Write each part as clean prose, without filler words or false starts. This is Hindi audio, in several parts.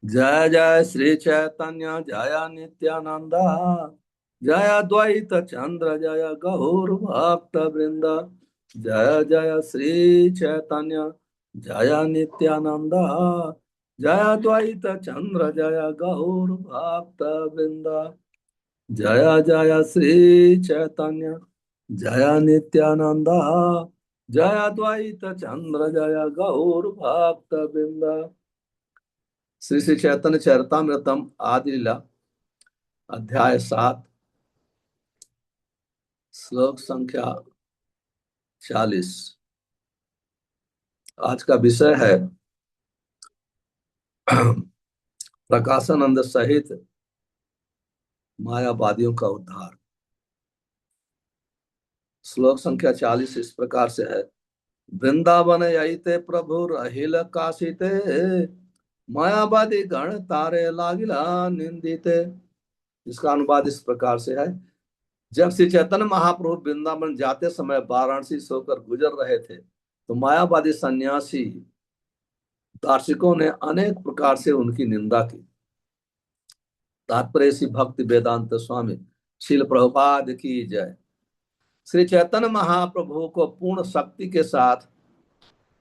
जय जय श्री चैतन्य जय नित्यानंद जय द्वैत चंद्र जय गौर भक्त वृंद। जय जय श्री चैतन्य जय नित्यानंद जय द्वैत चंद्र जय गौर भक्त वृंद। जय जय श्री चैतन्य जय नित्यानंद जय द्वैत चंद्र जय गौर भक्त वृंद। श्री श्री चैतन्य चरितमृतम आदि लीला अध्याय 7 श्लोक संख्या 40। आज का विषय है प्रकाशानंद सहित मायावादियों का उद्धार। श्लोक संख्या 40 इस प्रकार से है। वृंदावन यईते प्रभु रहिल काशिते मायावादी गण तारे लागिला निंदिते। इसका अनुवाद इस प्रकार से है। जब श्री चैतन्य महाप्रभु वृंदावन जाते समय वाराणसी से होकर गुजर रहे थे तो मायावादी सन्यासी दार्शनिकों ने अनेक प्रकार से उनकी निंदा की। तात्पर्य श्री भक्ति वेदांत स्वामी श्रील प्रभुपाद की जय। श्री चैतन्य महाप्रभु को पूर्ण शक्ति के साथ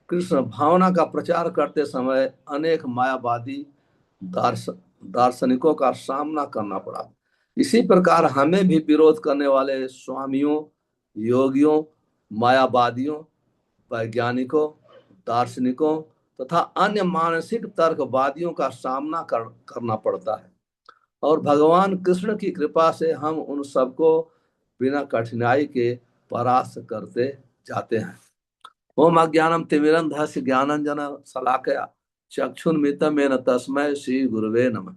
कृष्ण भावना का प्रचार करते समय अनेक मायावादी दार्शनिकों का सामना करना पड़ा। इसी प्रकार हमें भी विरोध करने वाले स्वामियों, योगियों, मायावादियों, वैज्ञानिकों, दार्शनिकों तथा अन्य मानसिक तर्कवादियों का सामना करना पड़ता है और भगवान कृष्ण की कृपा से हम उन सबको बिना कठिनाई के परास्त करते जाते हैं। ओम अज्ञानम तिमिरंधस्य ज्ञानंजन शलाकया चक्षुन्मिलितं तस्मै श्री गुरुवे नमः।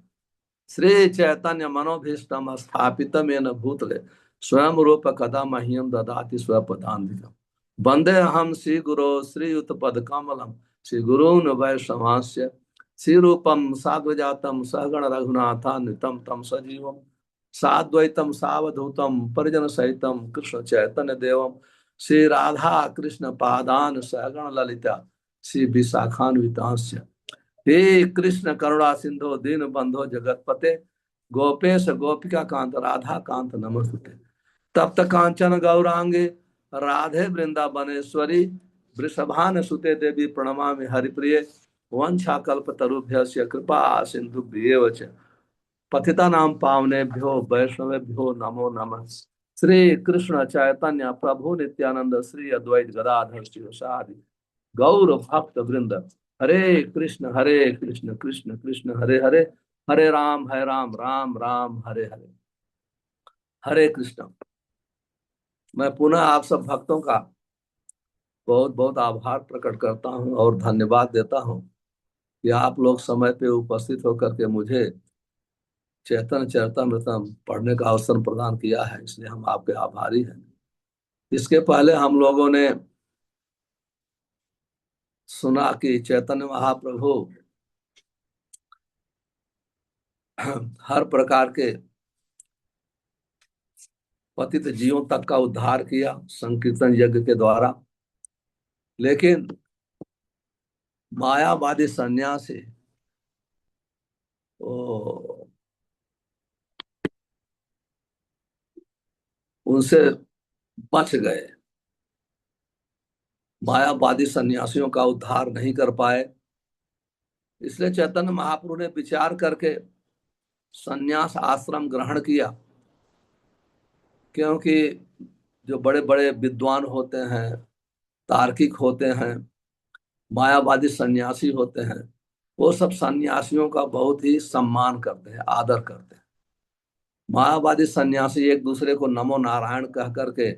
श्री चैतन्य मनोभीष्टम स्थापितम येन भूतले स्वयं रूप कदा मह्यम ददाति स्वपदान्तिकम्। वंदे हम श्री गुरो श्रीयुत पद कमलम श्री गुरून् वैष्णवांस्य श्री रूपम साग्रजातम सहगण रघुनाथान्वितं तम सजीवम साद्वैतम सावधूतम परिजन सहितम कृष्ण चैतन्य देवम श्री राधा कृष्ण पादान सहगण ललिता श्री विशाखान्वितांस्य। हे कृष्ण करुणा सिंधु दीन बंधो जगतपते गोपेश गोपिका कांत राधा कांत नमस्ते। तप्त कांचन गौरांगे राधे वृंदावनेश्वरी वृषभान सुते देवी प्रणमामि हरिप्रिये वंशा कल्पतरुभ्यस्य कृपा सिंधुभ्येव च पतितानां पावनेभ्यो वैष्णवेभ्यो नमो नमः। श्री कृष्ण चैतन्य प्रभु नित्यानंद श्री अद्वैत गदाधर शिवसादि गौर भक्त वृंद हरे कृष्ण कृष्ण कृष्ण हरे हरे हरे राम राम राम हरे हरे। हरे कृष्ण। मैं पुनः आप सब भक्तों का बहुत बहुत आभार प्रकट करता हूं और धन्यवाद देता हूं कि आप लोग समय पे उपस्थित होकर के मुझे चैतन्य चरितमृतम पढ़ने का अवसर प्रदान किया है, इसलिए हम आपके आभारी हैं। इसके पहले हम लोगों ने सुना कि चैतन्य महाप्रभु हर प्रकार के पतित जीवों तक का उद्धार किया संकीर्तन यज्ञ के द्वारा, लेकिन मायावादी सन्यासी वो उनसे बच गए। मायावादी सन्यासियों का उद्धार नहीं कर पाए, इसलिए चैतन्य महाप्रभु ने विचार करके सन्यास आश्रम ग्रहण किया। क्योंकि जो बड़े बड़े विद्वान होते हैं, तार्किक होते हैं, मायावादी सन्यासी होते हैं, वो सब सन्यासियों का बहुत ही सम्मान करते हैं, आदर करते हैं। मायावादी सन्यासी एक दूसरे को नमो नारायण कह करके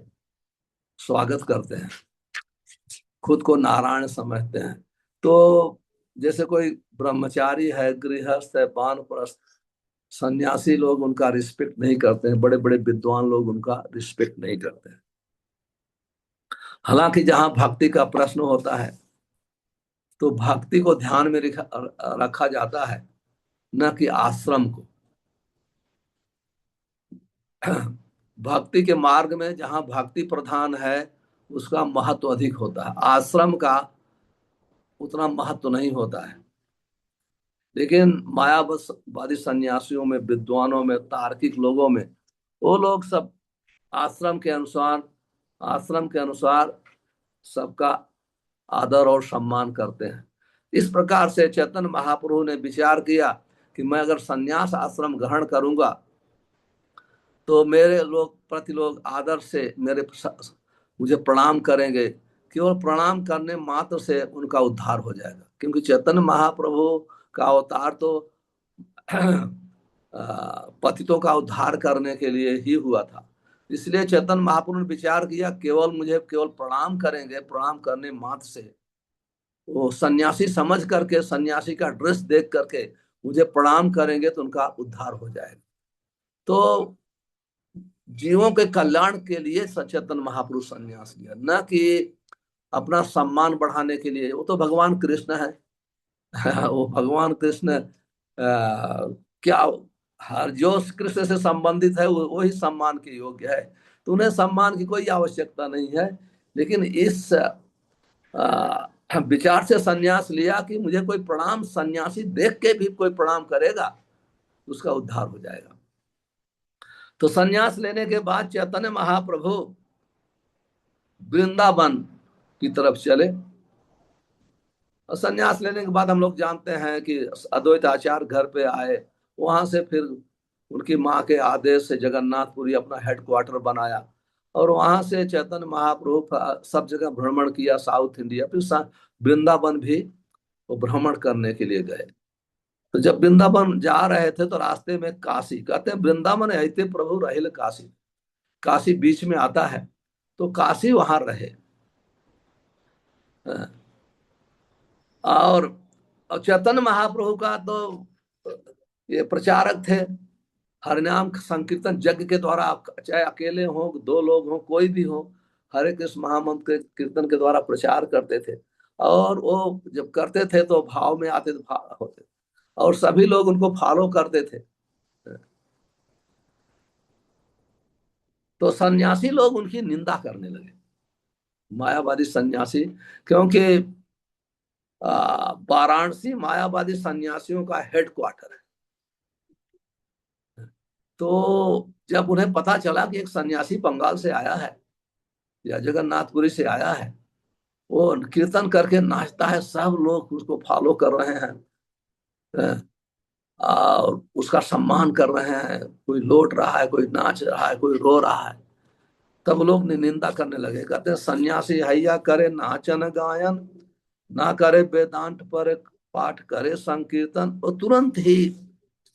स्वागत करते हैं, खुद को नारायण समझते हैं। तो जैसे कोई ब्रह्मचारी है, गृहस्थ है, वानप्रस्थ, सन्यासी लोग उनका रिस्पेक्ट नहीं करते हैं, बड़े बड़े विद्वान लोग उनका रिस्पेक्ट नहीं करते हैं। हालांकि जहां भक्ति का प्रश्न होता है तो भक्ति को ध्यान में रखा जाता है, न कि आश्रम को। भक्ति के मार्ग में जहां भक्ति प्रधान है उसका महत्व अधिक होता है। आश्रम का उतना महत्व नहीं होता है। लेकिन मायावादी सन्यासियों में, विद्वानों में, तार्किक लोगों में, वो लोग सब आश्रम के अनुसार आश्रम के अनुसार सबका आदर और सम्मान करते हैं। इस प्रकार से चैतन्य महाप्रभु ने विचार किया कि मैं अगर संन्यास आश्रम ग्रहण करूंगा तो मेरे लोग प्रति लोग आदर से मुझे प्रणाम करेंगे। केवल प्रणाम करने मात्र से उनका उद्धार हो जाएगा, क्योंकि चैतन्य महाप्रभु का अवतार तो पतितों का उद्धार करने के लिए ही हुआ था। इसलिए चैतन्य महाप्रभु ने विचार किया, मुझे केवल प्रणाम करेंगे, प्रणाम करने मात्र से वो सन्यासी समझ करके, सन्यासी का ड्रेस देख करके मुझे प्रणाम करेंगे तो उनका उद्धार हो जाएगा। तो जीवों के कल्याण के लिए सचेतन महापुरुष संन्यास लिया, न कि अपना सम्मान बढ़ाने के लिए। वो तो भगवान कृष्ण है। वो भगवान कृष्ण क्या, हर जो कृष्ण से संबंधित है वही सम्मान के योग्य है, तो उन्हें सम्मान की कोई आवश्यकता नहीं है। लेकिन इस विचार से संन्यास लिया कि मुझे कोई प्रणाम, सन्यासी देख के भी कोई प्रणाम करेगा तो उसका उद्धार हो जाएगा। तो संन्यास लेने के बाद चैतन्य महाप्रभु वृंदावन की तरफ चले। और संन्यास लेने के बाद हम लोग जानते हैं कि अद्वैत आचार्य घर पे आए। वहां से फिर उनकी माँ के आदेश से जगन्नाथपुरी अपना हेडक्वार्टर बनाया, और वहां से चैतन्य महाप्रभु सब जगह भ्रमण किया, साउथ इंडिया, फिर वृंदावन भी वो भ्रमण करने के लिए गए। तो जब वृंदावन जा रहे थे तो रास्ते में काशी, कहते हैं वृंदावन ऐते प्रभु रहिल काशी, काशी बीच में आता है, तो काशी वहां रहे। और चैतन्य महाप्रभु का तो ये प्रचारक थे, हरिनाम संकीर्तन यज्ञ के द्वारा, चाहे अकेले हो, दो लोग हो, कोई भी हो, हरे कृष्ण महामंत्र के कीर्तन के द्वारा प्रचार करते थे। और वो जब करते थे तो भाव में आते थे, भाव होते, और सभी लोग उनको फॉलो करते थे। तो सन्यासी लोग उनकी निंदा करने लगे, मायावादी सन्यासी, क्योंकि वाराणसी मायावादी सन्यासियों का हेडक्वार्टर है। तो जब उन्हें पता चला कि एक सन्यासी बंगाल से आया है या जगन्नाथपुरी से आया है, वो कीर्तन करके नाचता है, सब लोग उसको फॉलो कर रहे हैं और उसका सम्मान कर रहे हैं, कोई लौट रहा है, कोई नाच रहा है, कोई रो रहा है, तब लोग निंदा करने लगे। कहते हैं सन्यासी हैया करे नाचन गायन, ना करे वेदांत पर पाठ, करे संकीर्तन, और तुरंत ही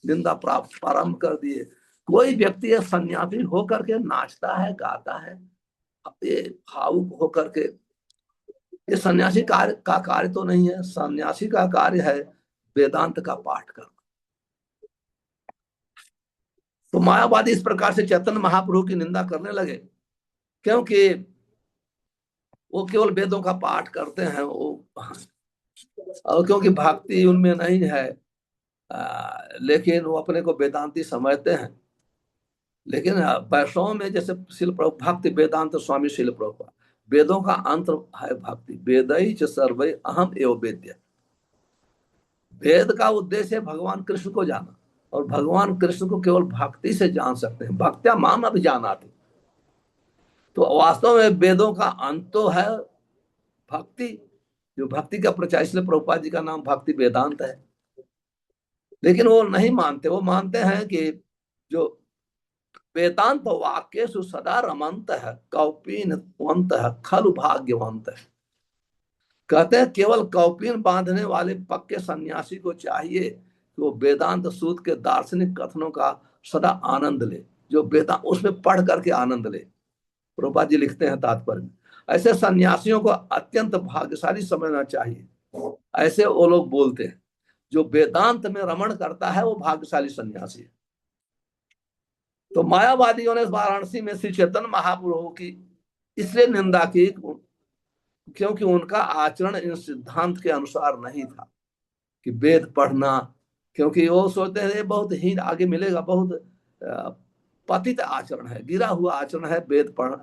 निंदा प्राप्त प्रारंभ कर दिए। कोई व्यक्ति सन्यासी होकर के नाचता है, गाता है, ये भावुक होकर के, ये सन्यासी का कार्य तो नहीं है। सन्यासी का कार्य है वेदांत का पाठ करना। तो मायावादी इस प्रकार से चैतन्य महाप्रभु की निंदा करने लगे, क्योंकि वो केवल वेदों का पाठ करते हैं, वो और क्योंकि भक्ति उनमें नहीं है, लेकिन वो अपने को वेदांती समझते हैं। लेकिन वैष्णव में जैसे शिल प्रभु भक्ति वेदांत स्वामी शिल प्रभु, वेदों का अंत है भक्ति, वेदई च सर्वै अहम एवं वेद्य। वेद का उद्देश्य है भगवान कृष्ण को जाना, और भगवान कृष्ण को केवल भक्ति से जान सकते हैं, भक्त्या माम अभिजानाति। तो वास्तव में वेदों का अंत तो है भक्ति, जो भक्ति का प्रचार, इसलिए प्रभुपाद जी का नाम भक्ति वेदांत है। लेकिन वो नहीं मानते, वो मानते हैं कि जो वेदांत वाक्य सदा रमंत है, कौपीन है, खलु भाग्यवंत है। कहते हैं केवल कौपीन बांधने वाले पक्के सन्यासी को चाहिए कि वो वेदांत सूत्र के दार्शनिक कथनों का सदा आनंद ले, जो वेदांत उसमें पढ़ करके आनंद ले। प्रभुपाद जी लिखते हैं तात्पर्य में, ऐसे सन्यासियों को अत्यंत भाग्यशाली समझना चाहिए। ऐसे वो लोग बोलते हैं, जो वेदांत में रमण करता है वो भाग्यशाली सन्यासी है। तो मायावादियों ने वाराणसी में श्री चैतन्य महाप्रभु की इसलिए निंदा की क्योंकि उनका आचरण इन सिद्धांत के अनुसार नहीं था कि वेद पढ़ना, क्योंकि वो सोचते हैं बहुत ही आगे मिलेगा, बहुत पतित आचरण है, गिरा हुआ आचरण है वेद पढ़,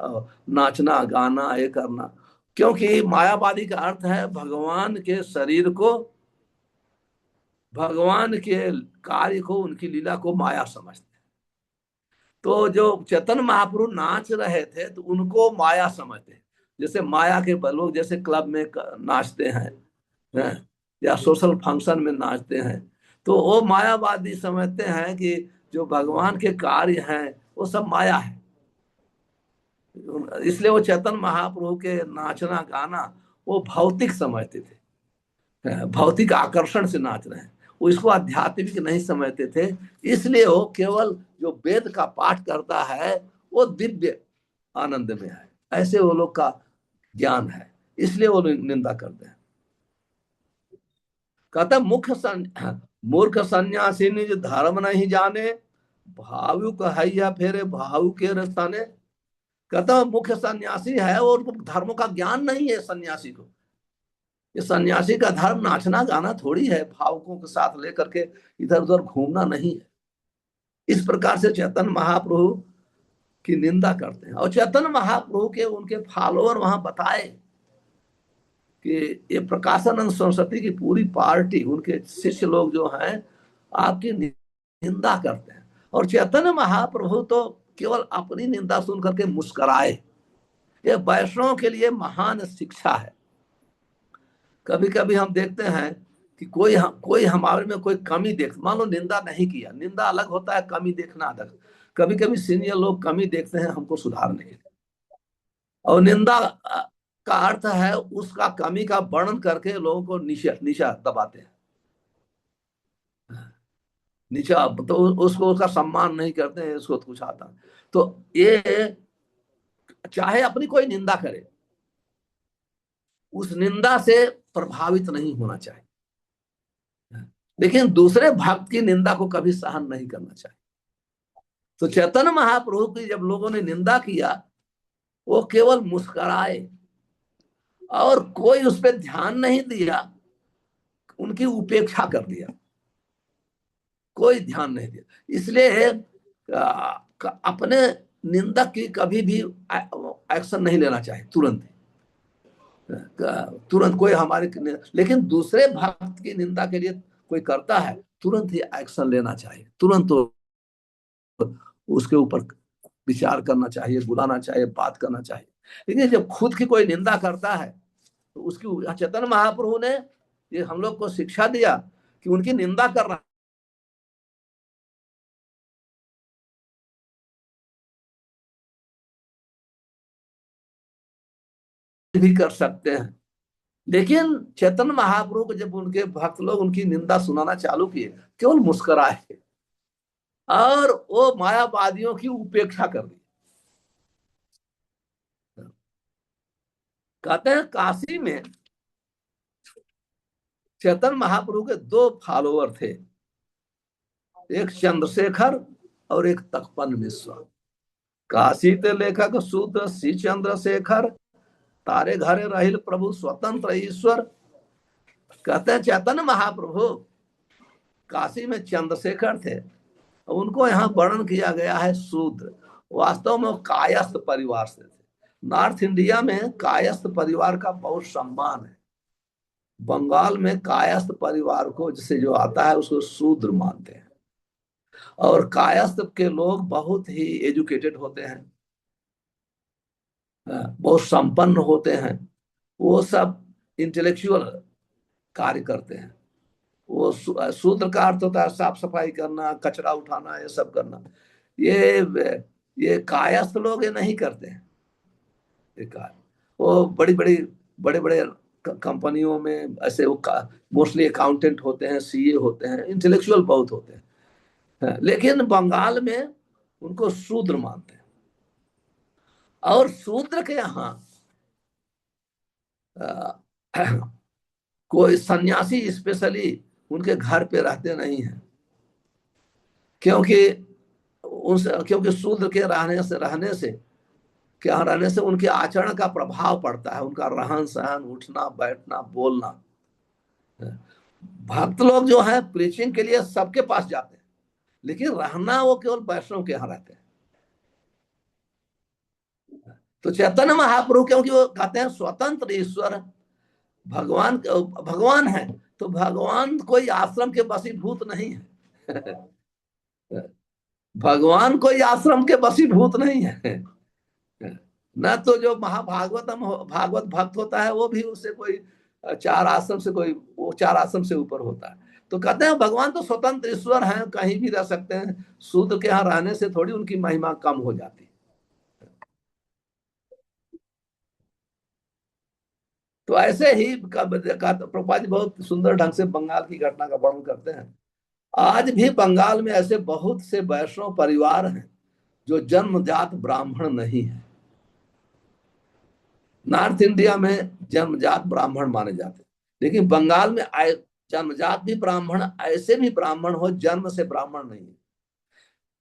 नाचना गाना, ये करना। क्योंकि मायावादी का अर्थ है भगवान के शरीर को, भगवान के कार्य को, उनकी लीला को माया समझते हैं। तो जो चेतन महाप्रभु नाच रहे थे तो उनको माया समझते हैं। जैसे माया के लोग जैसे क्लब में नाचते हैं, या सोशल फंक्शन में नाचते हैं, तो वो मायावादी समझते हैं कि जो भगवान के कार्य हैं वो सब माया है। इसलिए वो चेतन महाप्रभु के नाचना गाना वो भौतिक समझते थे, भौतिक आकर्षण से नाच रहे हैं, वो इसको आध्यात्मिक नहीं समझते थे। इसलिए वो केवल जो वेद का पाठ करता है वो दिव्य आनंद में है, ऐसे वो लोग का ज्ञान है, इसलिए वो निंदा करते हैं। कहता मूर्ख सन्यासी निज धर्म नहीं जाने, भावुक हैया फेरे भावु के रस्ताने। कहता मुख्य सन्यासी है और धर्म का ज्ञान नहीं है सन्यासी को। ये सन्यासी का धर्म नाचना गाना थोड़ी है, भावुकों के साथ लेकर के इधर उधर घूमना नहीं है। इस प्रकार से चैतन्य महाप्रभु की निंदा करते हैं। और चैतन्य महाप्रभु के उनके फॉलोअर वहां बताए कि ये प्रकाशानंद सरस्वती की पूरी पार्टी, उनके शिष्य लोग जो हैं आपकी निंदा करते हैं। और चैतन्य महाप्रभु तो केवल अपनी निंदा सुन करके मुस्कुराए। ये वैष्णव के लिए महान शिक्षा है। कभी कभी हम देखते हैं कि कोई हमारे में कोई कमी देख, मान लो निंदा नहीं किया, निंदा अलग होता है, कमी देखना अलग। कभी कभी सीनियर लोग कमी देखते हैं हमको सुधारने के लिए, और निंदा का अर्थ है उसका कमी का वर्णन करके लोगों को नीचा नीचा दबाते हैं, नीचा, तो उसको उसका सम्मान नहीं करते हैं, उसको कुछ आता। तो ये चाहे अपनी कोई निंदा करे, उस निंदा से प्रभावित नहीं होना चाहिए, लेकिन दूसरे भक्त की निंदा को कभी सहन नहीं करना चाहिए। तो चैतन्य महाप्रभु की जब लोगों ने निंदा किया, वो केवल मुस्कुराए और कोई उस पर ध्यान नहीं दिया, उनकी उपेक्षा कर दिया, कोई ध्यान नहीं दिया। इसलिए अपने निंदक की कभी भी एक्शन नहीं लेना चाहिए तुरंत, तुरंत कोई हमारे, लेकिन दूसरे भक्त की निंदा के लिए कोई करता है तुरंत ही एक्शन लेना चाहिए, तुरंत तो उसके ऊपर विचार करना चाहिए, बुलाना चाहिए, बात करना चाहिए। लेकिन जब खुद की कोई निंदा करता है तो उसकी, चैतन्य महाप्रभु ने ये हम लोग को शिक्षा दिया कि उनकी निंदा करना भी कर सकते हैं। लेकिन चैतन्य महाप्रभु को जब उनके भक्त लोग उनकी निंदा सुनाना चालू किए, केवल मुस्कुराए और वो मायावादियों की उपेक्षा कर दी। कहते हैं काशी में चैतन्य महाप्रभु के दो फॉलोअर थे, एक चंद्रशेखर और एक तकपन मिश्र। काशी ते लेखक शूद्र श्री चंद्रशेखर, तारे घरे रहिल प्रभु स्वतंत्र ईश्वर। कहते हैं चैतन्य महाप्रभु काशी में चंद्रशेखर थे, उनको यहाँ वर्णन किया गया है शूद्र। वास्तव में वो कायस्थ परिवार से थे। नॉर्थ इंडिया में कायस्थ परिवार का बहुत सम्मान है। बंगाल में कायस्थ परिवार को जिसे जो आता है उसको शूद्र मानते हैं। और कायस्थ के लोग बहुत ही एजुकेटेड होते हैं, बहुत संपन्न होते हैं, वो सब इंटेलेक्चुअल कार्य करते हैं। वो शूद्र का अर्थ होता है साफ सफाई करना, कचरा उठाना, ये सब करना। ये कायस्थ लोग ये नहीं करते हैं ये कार्य। वो बड़े बड़े कंपनियों में ऐसे वो मोस्टली अकाउंटेंट होते हैं, सीए होते हैं, इंटेलेक्चुअल बहुत होते हैं। लेकिन बंगाल में उनको शूद्र मानते हैं। और शूद्र के यहाँ कोई सन्यासी स्पेशली उनके घर पे रहते नहीं है, क्योंकि शूद्र के रहने से क्या रहने से उनके आचरण का प्रभाव पड़ता है, उनका रहन सहन, उठना बैठना बोलना। भक्त लोग जो है प्रीचिंग के लिए सबके पास जाते हैं, लेकिन रहना वो केवल वैष्णव के यहाँ रहते हैं। तो चैतन्य महाप्रभु, क्योंकि वो कहते हैं स्वतंत्र ईश्वर, भगवान भगवान है, तो भगवान कोई आश्रम के वशीभूत नहीं है। भगवान कोई आश्रम के वशीभूत नहीं है। न तो जो भागवत भक्त होता है वो भी उससे कोई चार आश्रम से, कोई वो चार आश्रम से ऊपर होता है। तो कहते हैं भगवान तो स्वतंत्र ईश्वर हैं, कहीं भी रह सकते हैं, शूद्र के यहाँ रहने से थोड़ी उनकी महिमा कम हो जाती। तो ऐसे ही प्रभुपाद जी बहुत सुंदर ढंग से बंगाल की घटना का वर्णन करते हैं। आज भी बंगाल में ऐसे बहुत से वैष्णव परिवार हैं जो जन्मजात ब्राह्मण नहीं है। नॉर्थ इंडिया में जन्मजात ब्राह्मण माने जाते हैं, लेकिन बंगाल में जन्मजात भी ब्राह्मण, ऐसे भी ब्राह्मण हो जन्म से ब्राह्मण नहीं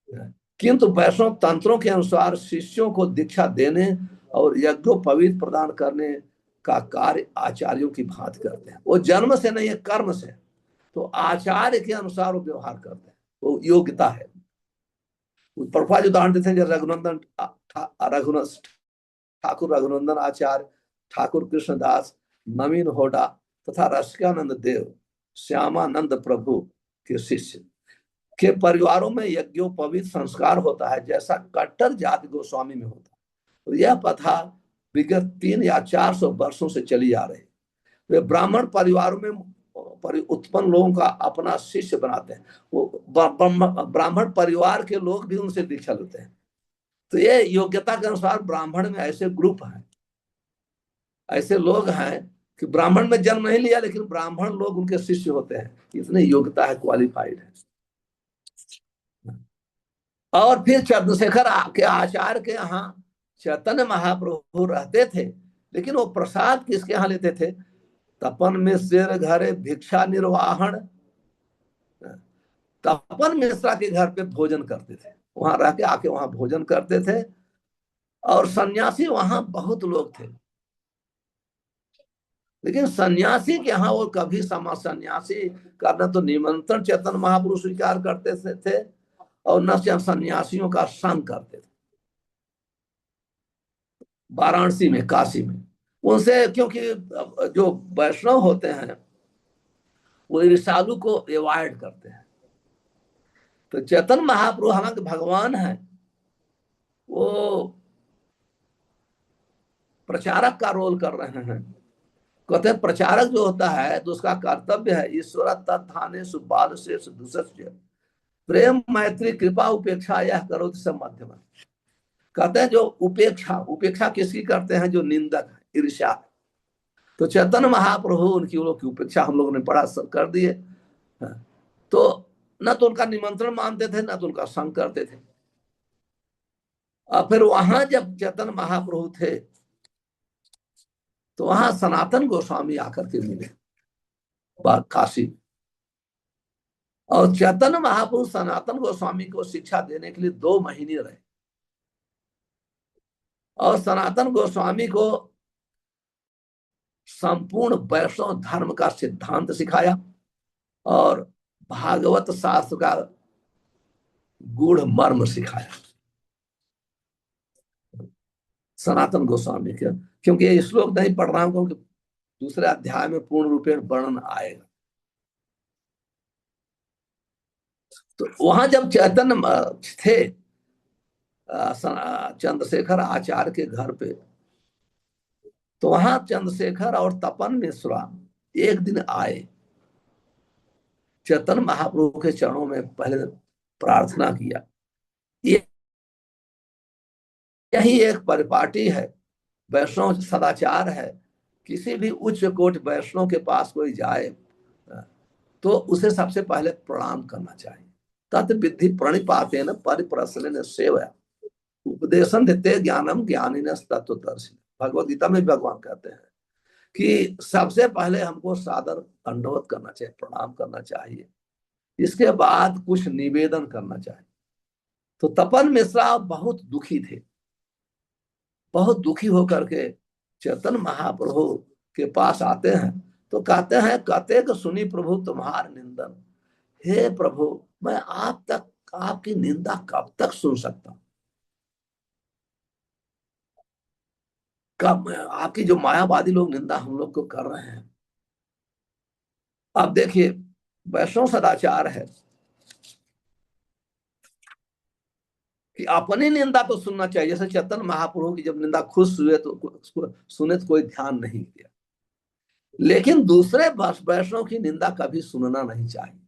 है, किंतु वैष्णव तंत्रों के अनुसार शिष्यों को दीक्षा देने और यज्ञोपवीत प्रदान करने का कार्य आचार्यों की भांति करते हैं। वो जन्म से नहीं है, कर्म से। तो आचार्य के अनुसार वो व्यवहार करते हैं, वो योग्यता है। प्रभुपाद उदाहरण देते हैं, रघुनंदन ठाकुर रघुनंदन आचार्य, ठाकुर कृष्णदास, नवीन होडा तथा रसिकानंद देव, श्यामानंद प्रभु के शिष्य के परिवारों में यज्ञोपवीत संस्कार होता है, जैसा कट्टर जाति गोस्वामी में होता है। तो यह प्रथा विगत 300 या 400 वर्षों से चली आ रही। वे ब्राह्मण परिवारों में उत्पन्न लोगों का अपना शिष्य बनाते हैं। वो ब्राह्मण परिवार के लोग भी उनसे दीक्षा लेते हैं। तो ये योग्यता के अनुसार ब्राह्मण में ऐसे ग्रुप हैं, ऐसे लोग हैं कि ब्राह्मण में जन्म नहीं लिया, लेकिन ब्राह्मण लोग उनके शिष्य होते हैं, इतनी योग्यता है, क्वालिफाइड है। और फिर चंद्रशेखर के आचार्य के यहाँ चैतन्य महाप्रभु रहते थे, लेकिन वो प्रसाद किसके यहाँ लेते थे? तपन मिश्र घरे भिक्षा निर्वाहन, तपन मिश्रा के घर पे भोजन करते थे, वहां रह के आके वहां भोजन करते थे। और सन्यासी वहां बहुत लोग थे, लेकिन सन्यासी के यहाँ वो कभी सन्यासी करना तो निमंत्रण चैतन्य महापुरुष स्वीकार करते थे, और न सन्यासियों का संग करते थे। वाराणसी में, काशी में उनसे, क्योंकि जो वैष्णव होते हैं वो ऋषालु को अवॉइड करते हैं। तो चैतन्य महाप्रभु हालांकि भगवान है, वो प्रचारक का रोल कर रहे हैं। कहते हैं प्रचारक जो होता है तो उसका कर्तव्य है ईश्वर तत्थाने सुबाल से दुष्य प्रेम मैत्री कृपा उपेक्षा यह करो सब मध्यम। कहते हैं जो उपेक्षा, उपेक्षा किसकी करते हैं? जो निंदक है, ईर्ष्या। तो चैतन्य महाप्रभु उनकी लोग की उपेक्षा हम लोगों ने पढ़ा कर दिए। तो न तो उनका निमंत्रण मानते थे, न तो उनका संग करते थे। और फिर वहां जब चैतन्य महाप्रभु थे तो वहां सनातन गोस्वामी आकर के मिले काशी। और चैतन्य महाप्रभु सनातन गोस्वामी को शिक्षा देने के लिए 2 महीने रहे, और सनातन गोस्वामी को संपूर्ण वैष्णव धर्म का सिद्धांत सिखाया और भागवत शास्त्र का गूढ़ मर्म सिखाया सनातन गोस्वामी के। क्योंकि ये श्लोक नहीं पढ़ रहा हूं, क्योंकि दूसरे अध्याय में पूर्ण रूपेण वर्णन आएगा। तो वहां जब चैतन्य थे चंद्रशेखर आचार्य के घर पे, तो वहां चंद्रशेखर और तपन मिश्रा एक दिन आए, चैतन्य महाप्रभु के चरणों में पहले प्रार्थना किया। यही एक परिपाटी है, वैष्णव सदाचार है। किसी भी उच्च कोटि वैष्णव के पास कोई जाए तो उसे सबसे पहले प्रणाम करना चाहिए। तत् विधि प्रणिपाते न परिप्रश्न सेवया उपदेशन देते ज्ञानम ज्ञानी न तत्वदर्शी। भगवद गीता में भगवान कहते हैं कि सबसे पहले हमको सादर दंडवत करना चाहिए, प्रणाम करना चाहिए, इसके बाद कुछ निवेदन करना चाहिए। तो तपन मिश्रा बहुत दुखी थे, बहुत दुखी होकर के चैतन्य महाप्रभु के पास आते हैं। तो कहते हैं, कहते कि सुनी प्रभु तुम्हार निंदन, हे प्रभु मैं आप तक आपकी निंदा कब तक सुन सकता हूं? कब आपकी जो मायावादी लोग निंदा हम लोग को कर रहे हैं। आप देखिए, वैष्णव सदाचार है कि अपनी निंदा तो सुनना चाहिए। जैसे चैतन्य महाप्रभु की जब निंदा खुद हुए तो सुने तो कोई ध्यान नहीं दिया, लेकिन दूसरे वैष्णव की निंदा कभी सुनना नहीं चाहिए।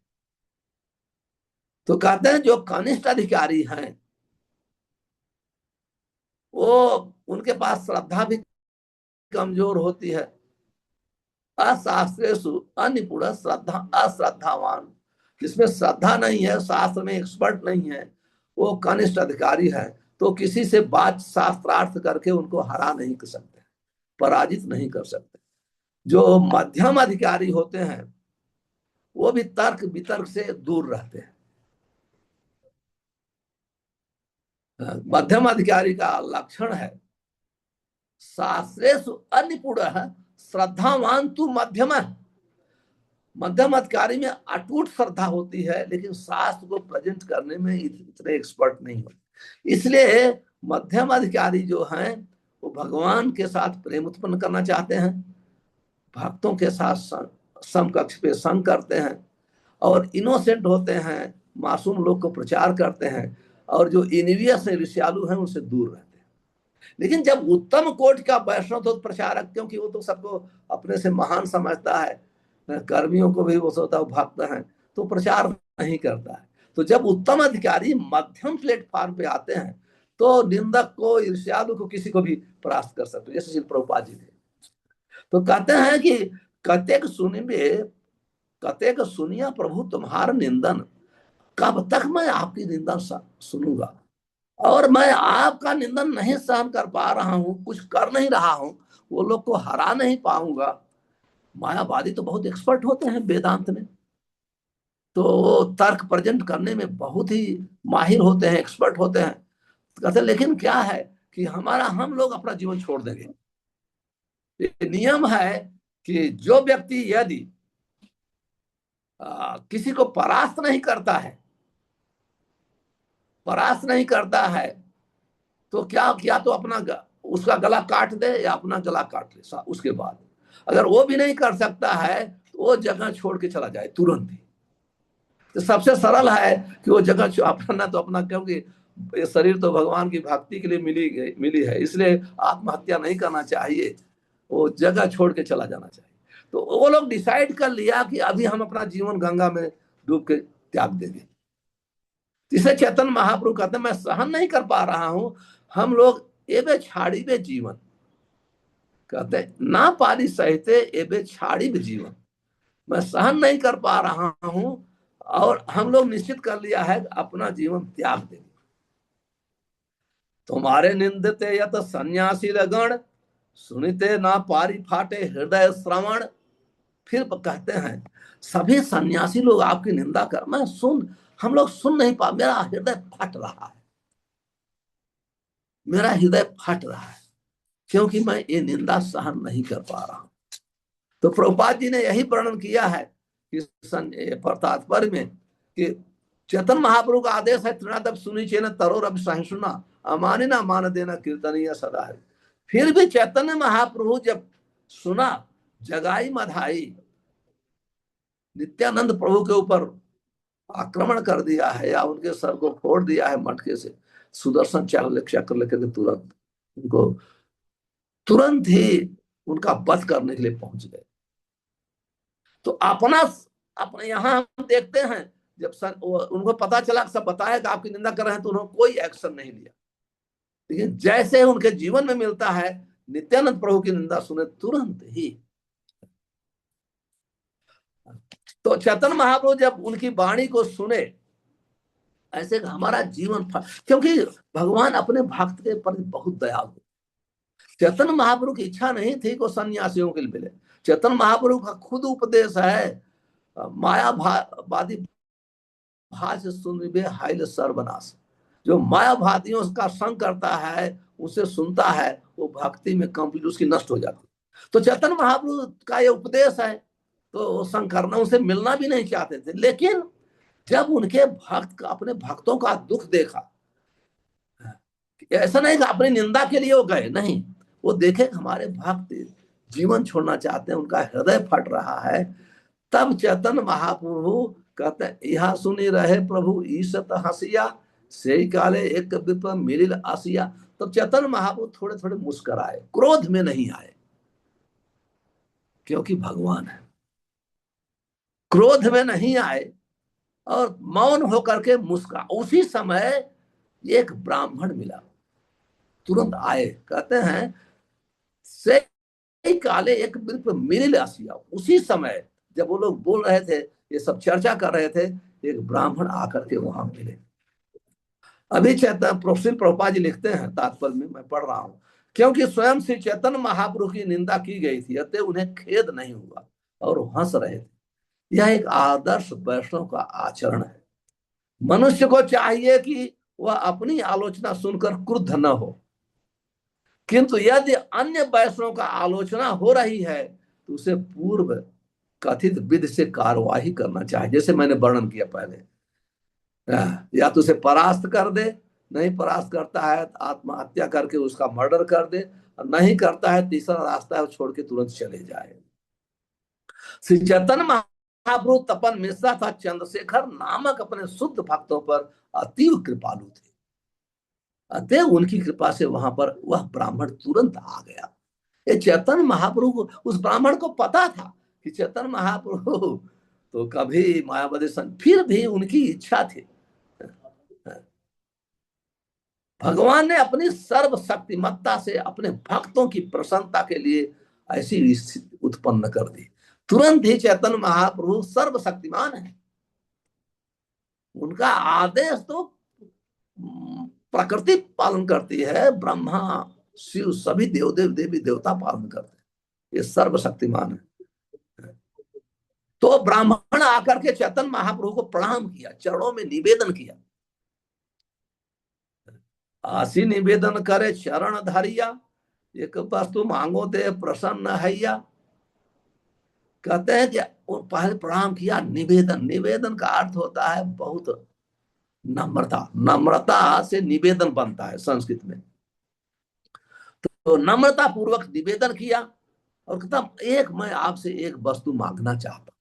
तो कहते हैं जो कनिष्ठ अधिकारी हैं वो, उनके पास श्रद्धा भी कमजोर होती है। अशास्त्रेषु अनिपुण श्रद्धा अश्रद्धावान, जिसमें श्रद्धा नहीं है, शास्त्र में एक्सपर्ट नहीं है, वो कनिष्ठ अधिकारी है, तो किसी से बात शास्त्रार्थ करके उनको हरा नहीं कर सकते, पराजित नहीं कर सकते। जो मध्यम अधिकारी होते हैं वो भी तर्क वितर्क से दूर रहते हैं। मध्यम अधिकारी का लक्षण है शास्त्रेषु अनिपुण श्रद्धावान तू मध्यम। मध्यम अधिकारी में अटूट श्रद्धा होती है, लेकिन शास्त्र को प्रेजेंट करने में इतने एक्सपर्ट नहीं होते। इसलिए मध्यम अधिकारी जो हैं वो भगवान के साथ प्रेम उत्पन्न करना चाहते हैं, भक्तों के साथ समकक्ष पे संग करते हैं, और इनोसेंट होते हैं, मासूम लोग को प्रचार करते हैं, और जो इनवियस है, ऋषियालु हैं, उनसे दूर रहते हैं। लेकिन जब उत्तम कोटि का वैष्णव तो प्रचारक, क्योंकि वो तो सबको अपने से महान समझता है, कर्मियों को भी वो सोचता है भक्त हैं, तो प्रचार नहीं करता है। तो जब उत्तम अधिकारी मध्यम प्लेटफॉर्म पे आते हैं तो निंदक को, ईर्ष्यालु को, किसी को भी परास्त कर सकते, जैसे श्री प्रभुपाद जी थे। तो कहते हैं कि कतेक सुनिया प्रभु तुम्हारा निंदन, कब तक मैं आपकी निंदा सुनूंगा, और मैं आपका निंदन नहीं सहन कर पा रहा हूं, कुछ कर नहीं रहा हूं, वो लोग को हरा नहीं पाऊंगा। मायावादी तो बहुत एक्सपर्ट होते हैं वेदांत में, तो वो तर्क प्रेजेंट करने में बहुत ही माहिर होते हैं, एक्सपर्ट होते हैं। कहते लेकिन क्या है कि हम लोग अपना जीवन छोड़ देंगे। ये नियम है कि जो व्यक्ति यदि किसी को परास्त नहीं करता है तो क्या तो अपना उसका गला काट दे या अपना गला काट ले। उसके बाद अगर वो भी नहीं कर सकता है तो वो जगह छोड़ के चला जाए तुरंत ही। तो सबसे सरल है कि वो जगह अपना तो अपना, क्योंकि ये शरीर तो भगवान की भक्ति के लिए मिली है, इसलिए आत्महत्या नहीं करना चाहिए, वो जगह छोड़ के चला जाना चाहिए। तो वो लोग डिसाइड कर लिया कि अभी हम अपना जीवन गंगा में डूब के त्याग देंगे। इसे चैतन्य महाप्रभु कहते हैं मैं सहन नहीं कर पा रहा हूं। हम लोग एबे छाड़ी बे जीवन कहते ना पारी सहते एबे छाड़ी बे जीवन, मैं सहन नहीं कर पा रहा हूं, और हम लोग निश्चित कर लिया है अपना जीवन त्याग देंगे। तुम्हारे निंदते यत सन्यासी लगन, सुनते ना पारी फाटे हृदय श्रवण। फिर कहते हैं सभी सन्यासी लोग आपकी निंदा कर, हम लोग सुन नहीं पा, मेरा हृदय फट रहा है, मेरा हृदय फट रहा है, क्योंकि मैं ये निंदा सहन नहीं कर पा रहा हूं। तो प्रभुपाद जी ने यही वर्णन किया है कि तात्पर्य में कि चेतन महाप्रभु का आदेश है तृणादब सुनी चेन तरो रब सहिष्णुना अमानी ना मान देना कीर्तनीय सदा है। फिर भी चैतन्य महाप्रभु जब सुना, जगाई मधाई, नित्यानंद प्रभु के ऊपर आक्रमण कर दिया है या उनके सर को फोड़ दिया है मटके से, सुदर्शन चक्र लेकर के तुरंत ही उनका वध करने के लिए पहुंच गए। तो अपने यहां हम देखते हैं जब उनको पता चला, सब बताया कि आपकी निंदा कर रहे हैं, तो उन्होंने कोई एक्शन नहीं लिया। लेकिन जैसे उनके जीवन में मिलता है, नित्यानंद प्रभु की निंदा सुने तुरंत ही। तो चैतन्य महाप्रभु जब उनकी वाणी को सुने, ऐसे हमारा जीवन क्योंकि भगवान अपने भक्त के प्रति बहुत दयालु। चैतन्य महाप्रभु की इच्छा नहीं थी कि सन्यासियों के लिए मिले। चैतन्य महाप्रभु का खुद उपदेश है मायावादी भाष्य सुनिबे हाइल सर्वनाश। जो मायावादियों का संग करता है, उसे सुनता है, वो भक्ति में कंप्लीट उसकी नष्ट हो जाती। तो चैतन्य महाप्रभु का ये उपदेश है, तो वो संग करना, उनसे मिलना भी नहीं चाहते थे। लेकिन जब उनके भक्त अपने भक्तों का दुख देखा, ऐसा नहीं कि अपनी निंदा के लिए वो गए, नहीं, वो देखे हमारे भक्त जीवन छोड़ना चाहते हैं, उनका हृदय फट रहा है, तब चैतन्य महाप्रभु कहते हैं, यह सुनी रहे प्रभु ईशत हसिया, से काले एक विप्र मिलिल आसिया। तब चैतन्य महाप्रभु थोड़े थोड़े मुस्कुराए, क्रोध में नहीं आए, क्योंकि भगवान है। क्रोध में नहीं आए और मौन होकर के मुस्कुरा। उसी समय एक ब्राह्मण मिला, तुरंत आए, कहते हैं से काले एक विप्र मिलिल आसिया। उसी समय जब वो लोग बोल रहे थे, ये सब चर्चा कर रहे थे, एक ब्राह्मण आकर के वहां मिले। अभी चैतन्य प्रोफेसर प्रभुपाद जी लिखते हैं तात्पर्य में, मैं पढ़ रहा हूं, क्योंकि स्वयं श्री चैतन्य महाप्रभु की निंदा की गई थी, अतः उन्हें खेद नहीं हुआ और हंस रहे थे। यह एक आदर्श वैष्णव का आचरण है। मनुष्य को चाहिए कि वह अपनी आलोचना सुनकर क्रुद्ध न हो, किंतु यदि अन्य वैष्णव का आलोचना हो रही है तो उसे पूर्व कथित विधि से कार्यवाही करना चाहिए, जैसे मैंने वर्णन किया पहले। या तो उसे परास्त कर दे, नहीं परास्त करता है तो आत्महत्या करके उसका मर्डर कर दे, और नहीं करता है तीसरा रास्ता है, छोड़ के तुरंत चले जाए। श्री चैतन्य महाप्रभु तपन मिश्रा था चंद्रशेखर नामक अपने शुद्ध भक्तों पर अतीव कृपालु थे, अतः उनकी कृपा से वहां पर वह ब्राह्मण तुरंत आ गया। ये चैतन्य महाप्रभु को, उस ब्राह्मण को पता था कि चैतन्य महाप्रभु तो कभी मायावादी फिर भी उनकी इच्छा थी। भगवान ने अपनी सर्वशक्तिमत्ता से अपने भक्तों की प्रसन्नता के लिए ऐसी स्थिति उत्पन्न कर दी। तुरंत ही चैतन्य महाप्रभु सर्वशक्तिमान है, उनका आदेश तो प्रकृति पालन करती है, ब्रह्मा शिव सभी देवदेव देवी देवता पालन करते हैं, ये सर्वशक्तिमान है। तो ब्राह्मण आकर के चैतन्य महाप्रभु को प्रणाम किया, चरणों में निवेदन किया, आशी निवेदन करे चरण धरिया, एक वस्तु मांगो दे प्रसन्न हैया। कहते हैं कि पहले प्रणाम किया, निवेदन, निवेदन का अर्थ होता है बहुत नम्रता, नम्रता से निवेदन बनता है संस्कृत में। तो नम्रता पूर्वक निवेदन किया और कहता एक मैं आपसे एक वस्तु मांगना चाहता,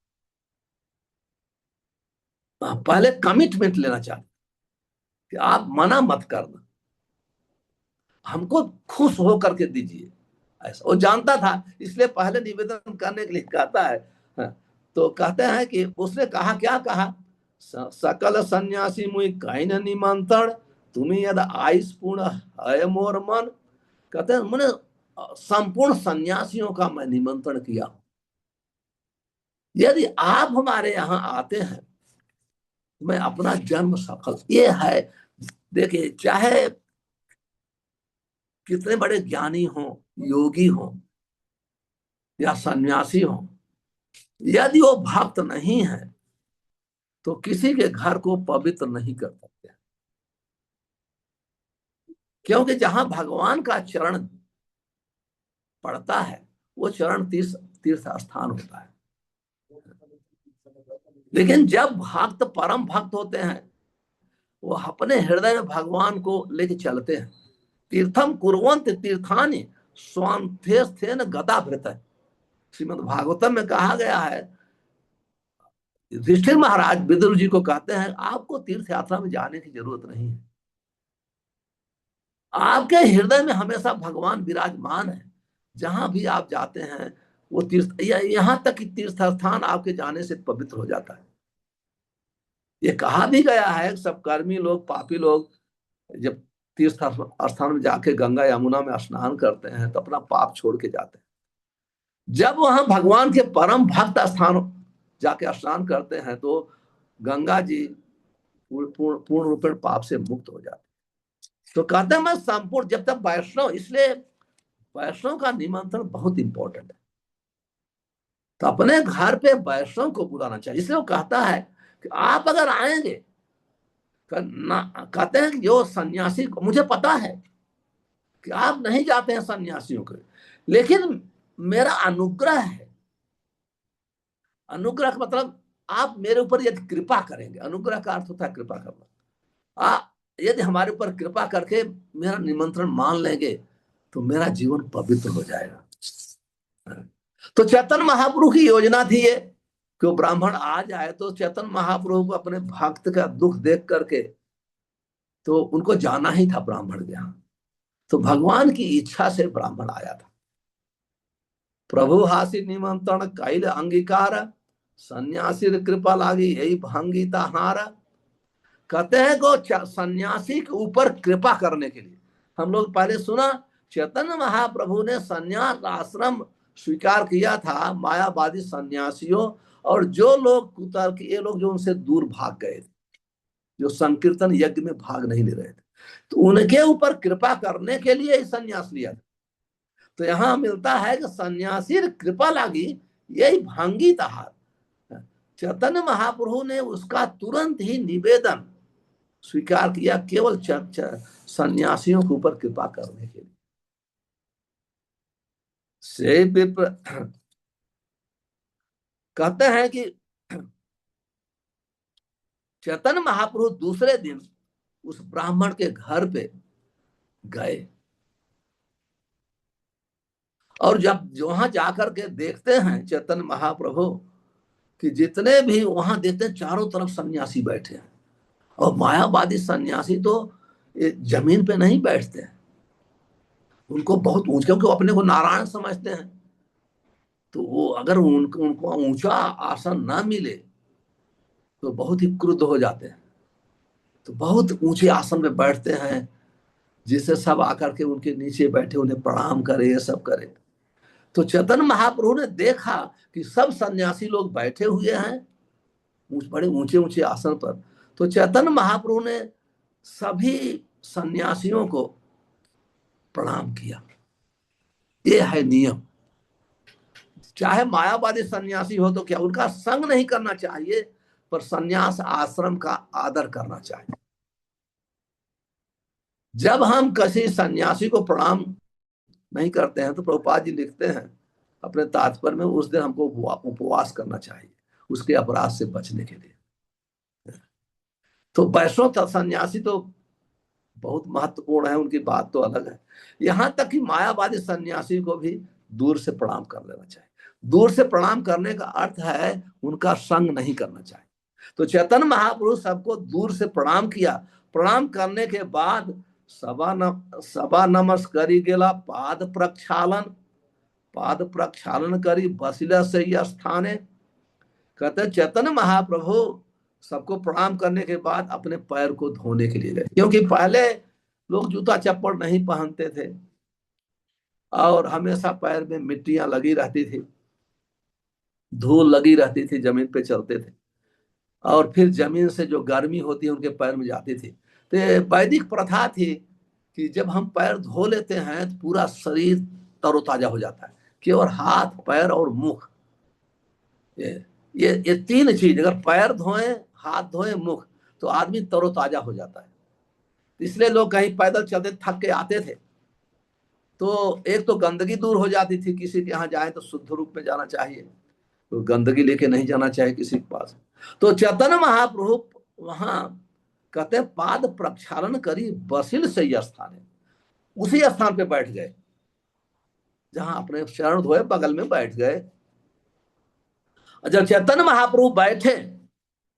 पहले कमिटमेंट लेना चाहता कि आप मना मत करना, हमको खुश होकर के दीजिए, ऐसा वो जानता था, इसलिए पहले निवेदन करने के लिए कहता है। तो कहते हैं कि उसने कहा, क्या कहा, सकल सन्यासी मुई कैन निमंत्रण, तुम्हें यद आयुष पूर्ण है मोर मन। कहते हैं मैंने संपूर्ण सन्यासियों का मैं निमंत्रण किया, यदि आप हमारे यहाँ आते हैं मैं अपना जन्म सफल। ये है, देखिए चाहे कितने बड़े ज्ञानी हो, योगी हो या सन्यासी हो, यदि वो भक्त नहीं है तो किसी के घर को पवित्र नहीं कर सकते, क्योंकि जहां भगवान का चरण पड़ता है वो चरण तीर्थ स्थान होता है। लेकिन जब भक्त परम भक्त होते हैं वो अपने हृदय में भगवान को लेके चलते हैं। तीर्थम कुर्वन्त तीर्थानि स्वांथेस्थेन गदाभृत। श्रीमद् भागवतम में कहा गया है, युधिष्ठिर महाराज विदुर जी को कहते हैं आपको तीर्थ यात्रा में जाने की जरूरत नहीं है, आपके हृदय में हमेशा भगवान विराजमान है, जहां भी आप जाते हैं वो तीर्थ, यहां तक कि तीर्थ स्थान आपके जाने से पवित्र हो जाता है। ये कहा भी गया है, सब कर्मी लोग, पापी लोग जब तीर्थ स्थान में जाके गंगा यमुना में स्नान करते हैं तो अपना पाप छोड़ के जाते हैं। जब वहां भगवान के परम भक्त स्थान जाके स्नान करते हैं तो गंगा जी पूर्ण रूपेण पाप से मुक्त हो जाते हैं। तो कहते हैं मैं संपूर्ण, जब तक वैष्णव, इसलिए वैष्णव का निमंत्रण बहुत इंपॉर्टेंट है, तो अपने घर पे वैष्णव को बुलाना चाहिए। इसलिए वो कहता है कि आप अगर आएंगे, कहते हैं कि जो सन्यासी को, मुझे पता है कि आप नहीं जाते हैं सन्यासियों के, लेकिन मेरा अनुग्रह है, अनुग्रह का मतलब आप मेरे ऊपर यदि कृपा करेंगे, अनुग्रह का अर्थ होता है कृपा करना, यदि हमारे ऊपर कृपा करके मेरा निमंत्रण मान लेंगे तो मेरा जीवन पवित्र हो जाएगा। तो चैतन्य महाप्रभु की योजना थी ये कि वो ब्राह्मण आ जाए, तो चैतन्य महाप्रभु को अपने भक्त का दुख देख करके तो उनको जाना ही था ब्राह्मण के यहाँ। तो भगवान की इच्छा से ब्राह्मण आया था। प्रभु हासी निमंत्रण कैल अंगीकार, सन्यासी कृपा लागी यही भंगीता हार। कहते हैं को सन्यासी के ऊपर कृपा करने के लिए, हम लोग पहले सुना चैतन्य महाप्रभु ने सन्यास आश्रम स्वीकार किया था मायावादी सन्यासियों, और जो लोग कुतर्क, ये लोग जो उनसे दूर भाग गए थे, जो संकीर्तन यज्ञ में भाग नहीं ले रहे थे, तो उनके ऊपर कृपा करने के लिए ही सन्यास लिया था। तो यहां मिलता है कि सन्यासी कृपा लागी यही भांगी तहार। चैतन्य महाप्रभु ने उसका तुरंत ही निवेदन स्वीकार किया, केवल सन्यासियों के ऊपर कृपा करने के लिए। से विप्र कहते हैं कि चैतन्य महाप्रभु दूसरे दिन उस ब्राह्मण के घर पे गए, और जब वहां जाकर के देखते हैं चैतन्य महाप्रभु कि जितने भी वहां देखते हैं चारों तरफ सन्यासी बैठे हैं, और मायावादी सन्यासी तो जमीन पे नहीं बैठते हैं, उनको बहुत ऊंचे, क्योंकि अपने को नारायण समझते हैं, तो वो अगर उनको उनको ऊंचा आसन ना मिले तो बहुत ही क्रुद्ध हो जाते हैं, तो बहुत ऊंचे आसन में बैठते हैं, जिससे सब आकर के उनके नीचे बैठे उन्हें प्रणाम करे, ये सब करे। तो चैतन्य महाप्रभु ने देखा कि सब सन्यासी लोग बैठे हुए हैं बड़े ऊंचे ऊंचे आसन पर, तो चैतन्य महाप्रभु ने सभी सन्यासियों को प्रणाम किया। ये है नियम। चाहे मायावादी सन्यासी हो तो क्या, उनका संग नहीं करना चाहिए, पर सन्यास आश्रम का आदर करना चाहिए। जब हम किसी सन्यासी को प्रणाम नहीं करते हैं तो प्रभुपाद जी लिखते हैं अपने तात्पर्य में, उस दिन हमको उपवास करना चाहिए उसके अपराध से बचने के लिए। तो वैष्णव सन्यासी तो बहुत महत्वपूर्ण है, उनकी बात तो अलग है। यहां तक कि मायावादी सन्यासी को भी दूर से प्रणाम कर लेना चाहिए। दूर से प्रणाम करने का अर्थ है उनका संग नहीं करना चाहिए। तो चैतन्य महाप्रभु सबको दूर से प्रणाम किया। प्रणाम करने के बाद सभा नमस्कारी गेला पाद प्रक्षालन करी बसिला से स्थाने। कहते चैतन्य महाप्रभु सबको प्रणाम करने के बाद अपने पैर को धोने के लिए गए, क्योंकि पहले लोग जूता चप्पल नहीं पहनते थे और हमेशा पैर में मिट्टियां लगी रहती थी, धूल लगी रहती थी, जमीन पे चलते थे, और फिर जमीन से जो गर्मी होती है उनके पैर में जाती थी। तो वैदिक प्रथा थी कि जब हम पैर धो लेते हैं तो पूरा शरीर तरोताजा हो जाता है। केवल हाथ, पैर और मुख, ये तीन चीज, अगर पैर धोए, हाथ धोए, मुख, तो आदमी तरोताजा हो जाता है। इसलिए लोग कहीं पैदल चलते थक के आते थे, तो एक तो गंदगी दूर हो जाती थी, किसी के यहाँ जाए तो शुद्ध रूप में जाना चाहिए, तो गंदगी लेके नहीं जाना चाहिए किसी के पास। तो चैतन्य महाप्रभु वहां कहते पाद प्रक्षालन करी बसिल से स्थान है, उसी स्थान पे बैठ गए जहां अपने शरण धोए, बगल में बैठ गए। जब चैतन्य महाप्रभु बैठे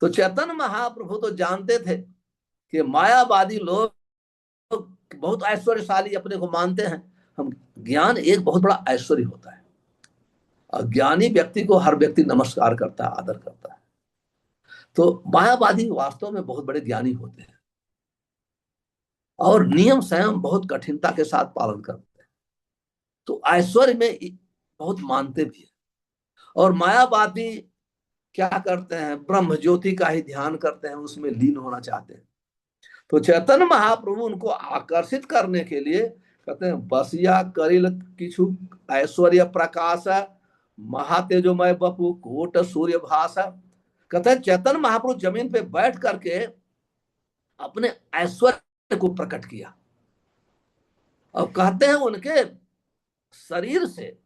तो चैतन्य महाप्रभु तो जानते थे कि मायावादी लोग बहुत ऐश्वर्यशाली अपने को मानते हैं। हम ज्ञान एक बहुत बड़ा ऐश्वर्य होता है, और ज्ञानी व्यक्ति को हर व्यक्ति नमस्कार करता है, आदर करता है। तो मायावादी वास्तव में बहुत बड़े ज्ञानी होते हैं और नियम संयम बहुत कठिनता के साथ पालन करते हैं, तो ऐश्वर्य में बहुत मानते भी हैं। और मायावादी क्या करते हैं, ब्रह्म ज्योति का ही ध्यान करते हैं, उसमें लीन होना चाहते हैं। तो चैतन्य महाप्रभु उनको आकर्षित करने के लिए कहते हैं बसिया करिल किछु ऐश्वर्य प्रकाश महातेजोमय बपु कोट सूर्य भाषा। कहते हैं चैतन्य महाप्रभु जमीन पे बैठ करके अपने ऐश्वर्य को प्रकट किया, और कहते हैं उनके शरीर से,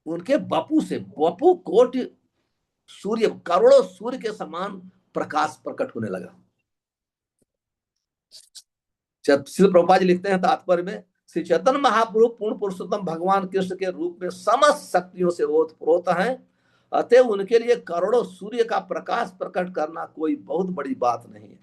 उनके बपू से, बपू कोट सूर्य, करोड़ों सूर्य के समान प्रकाश प्रकट होने लगा। श्री प्रभुपाद जी लिखते हैं तात्पर्य में, श्री चैतन्य महाप्रभु पूर्ण पुरुषोत्तम भगवान कृष्ण के रूप में समस्त शक्तियों से ओतप्रोत हैं, अतः उनके लिए करोड़ों सूर्य का प्रकाश प्रकट करना कोई बहुत बड़ी बात नहीं है।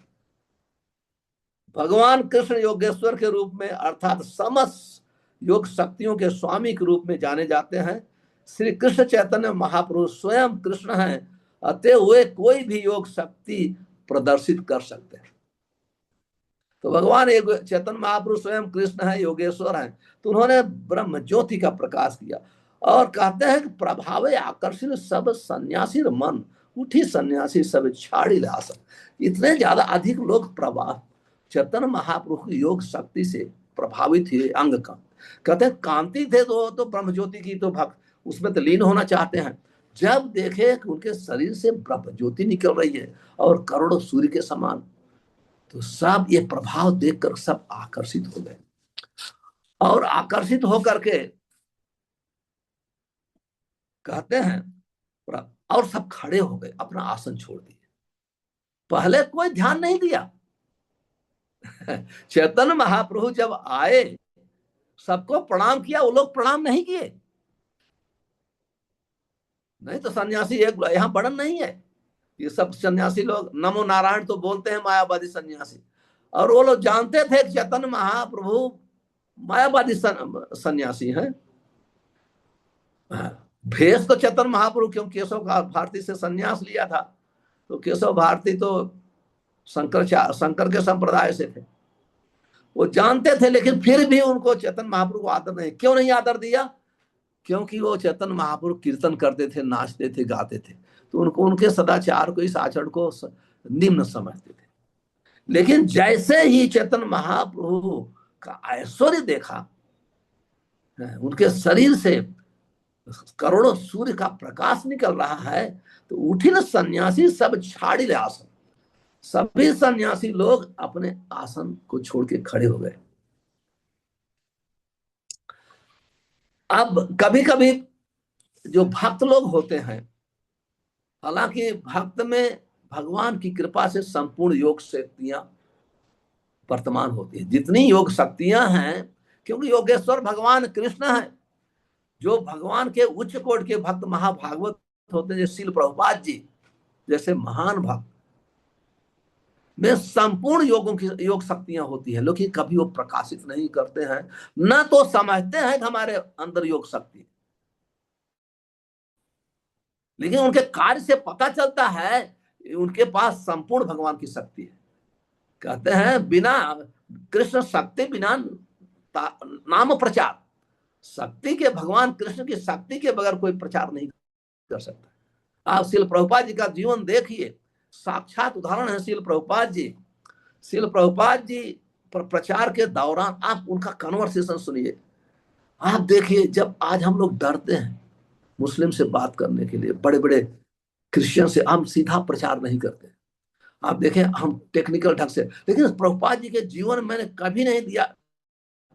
भगवान कृष्ण योगेश्वर के रूप में अर्थात समस्त योग शक्तियों के स्वामी के रूप में जाने जाते हैं। श्री कृष्ण चैतन्य महाप्रभु स्वयं कृष्ण हैं, अतः वे कोई भी योग शक्ति प्रदर्शित कर सकते हैं। तो भगवान एक चैतन्य महाप्रभु स्वयं कृष्ण है, योगेश्वर हैं, तो उन्होंने ब्रह्म ज्योति का प्रकाश किया और कहते हैं कि प्रभावे आकर्षण सब सन्यासी मन, उठी सन्यासी सब छाड़ी लास। इतने ज्यादा अधिक लोग प्रभाव चैतन्य महाप्रभु की योग शक्ति से प्रभावित हुए अंग का। कहते हैं कांति थे तो ब्रह्म ज्योति की तो भक्त उसमें तो लीन होना चाहते हैं, जब देखे कि उनके शरीर से ब्रह्म ज्योति निकल रही है और करोड़ों सूर्य के समान, तो सब ये प्रभाव देखकर सब आकर्षित हो गए और आकर्षित होकर के कहते हैं और सब खड़े हो गए, अपना आसन छोड़ दिए। पहले कोई ध्यान नहीं दिया। चैतन्य महाप्रभु जब आए सबको प्रणाम किया, वो लोग प्रणाम नहीं किए। नहीं तो सन्यासी एक यहाँ वर्णन नहीं है, ये सब सन्यासी लोग नमो नारायण तो बोलते हैं, मायावादी सन्यासी, और वो लोग जानते थे कि चैतन्य महाप्रभु मायावादी सन्यासी हैं। भेष तो चैतन्य महाप्रभु, क्योंकि केशव भारती से सन्यास लिया था, तो केशव भारती तो शंकर के संप्रदाय से थे, वो जानते थे, लेकिन फिर भी उनको चैतन्य महाप्रभु को आदर नहीं। क्यों नहीं आदर दिया? क्योंकि वो चैतन्य महाप्रभु कीर्तन करते थे, नाचते थे, गाते थे, तो उनको उनके सदाचार को, इस आचरण को निम्न समझते थे। लेकिन जैसे ही चैतन्य महाप्रभु का ऐश्वर्य देखा, उनके शरीर से करोड़ों सूर्य का प्रकाश निकल रहा है, तो उठी न सन्यासी सब छाड़ी ले आसन। सभी सन्यासी लोग अपने आसन को छोड़ के खड़े हो गए। अब कभी कभी जो भक्त लोग होते हैं, हालांकि भक्त में भगवान की कृपा से संपूर्ण योग शक्तियां वर्तमान होती है, जितनी योग शक्तियां हैं, क्योंकि योगेश्वर भगवान कृष्ण है। जो भगवान के उच्च कोटि के भक्त महाभागवत होते हैं, जैसे श्रील प्रभुपाद जी जैसे महान भक्त में संपूर्ण योगों की योग शक्तियां होती है, लेकिन कभी वो प्रकाशित नहीं करते हैं, न तो समझते हैं कि हमारे अंदर योग शक्ति, लेकिन उनके कार्य से पता चलता है उनके पास संपूर्ण भगवान की शक्ति है। कहते हैं बिना कृष्ण शक्ति बिना नाम प्रचार, शक्ति के, भगवान कृष्ण की शक्ति के बगैर कोई प्रचार नहीं कर सकता। आप श्रील प्रभुपाद जी का जीवन देखिए, साक्षात उदाहरण है श्रील प्रभुपाद जी। श्रील प्रभुपाद जी प्रचार के दौरान आप उनका कन्वर्सेशन सुनिए, आप देखिए, जब आज हम लोग डरते हैं मुस्लिम से बात करने के लिए, बड़े बड़े क्रिश्चियन से हम सीधा प्रचार नहीं करते, आप देखें हम टेक्निकल ढंग से, लेकिन प्रभुपाद जी के जीवन मैंने कभी नहीं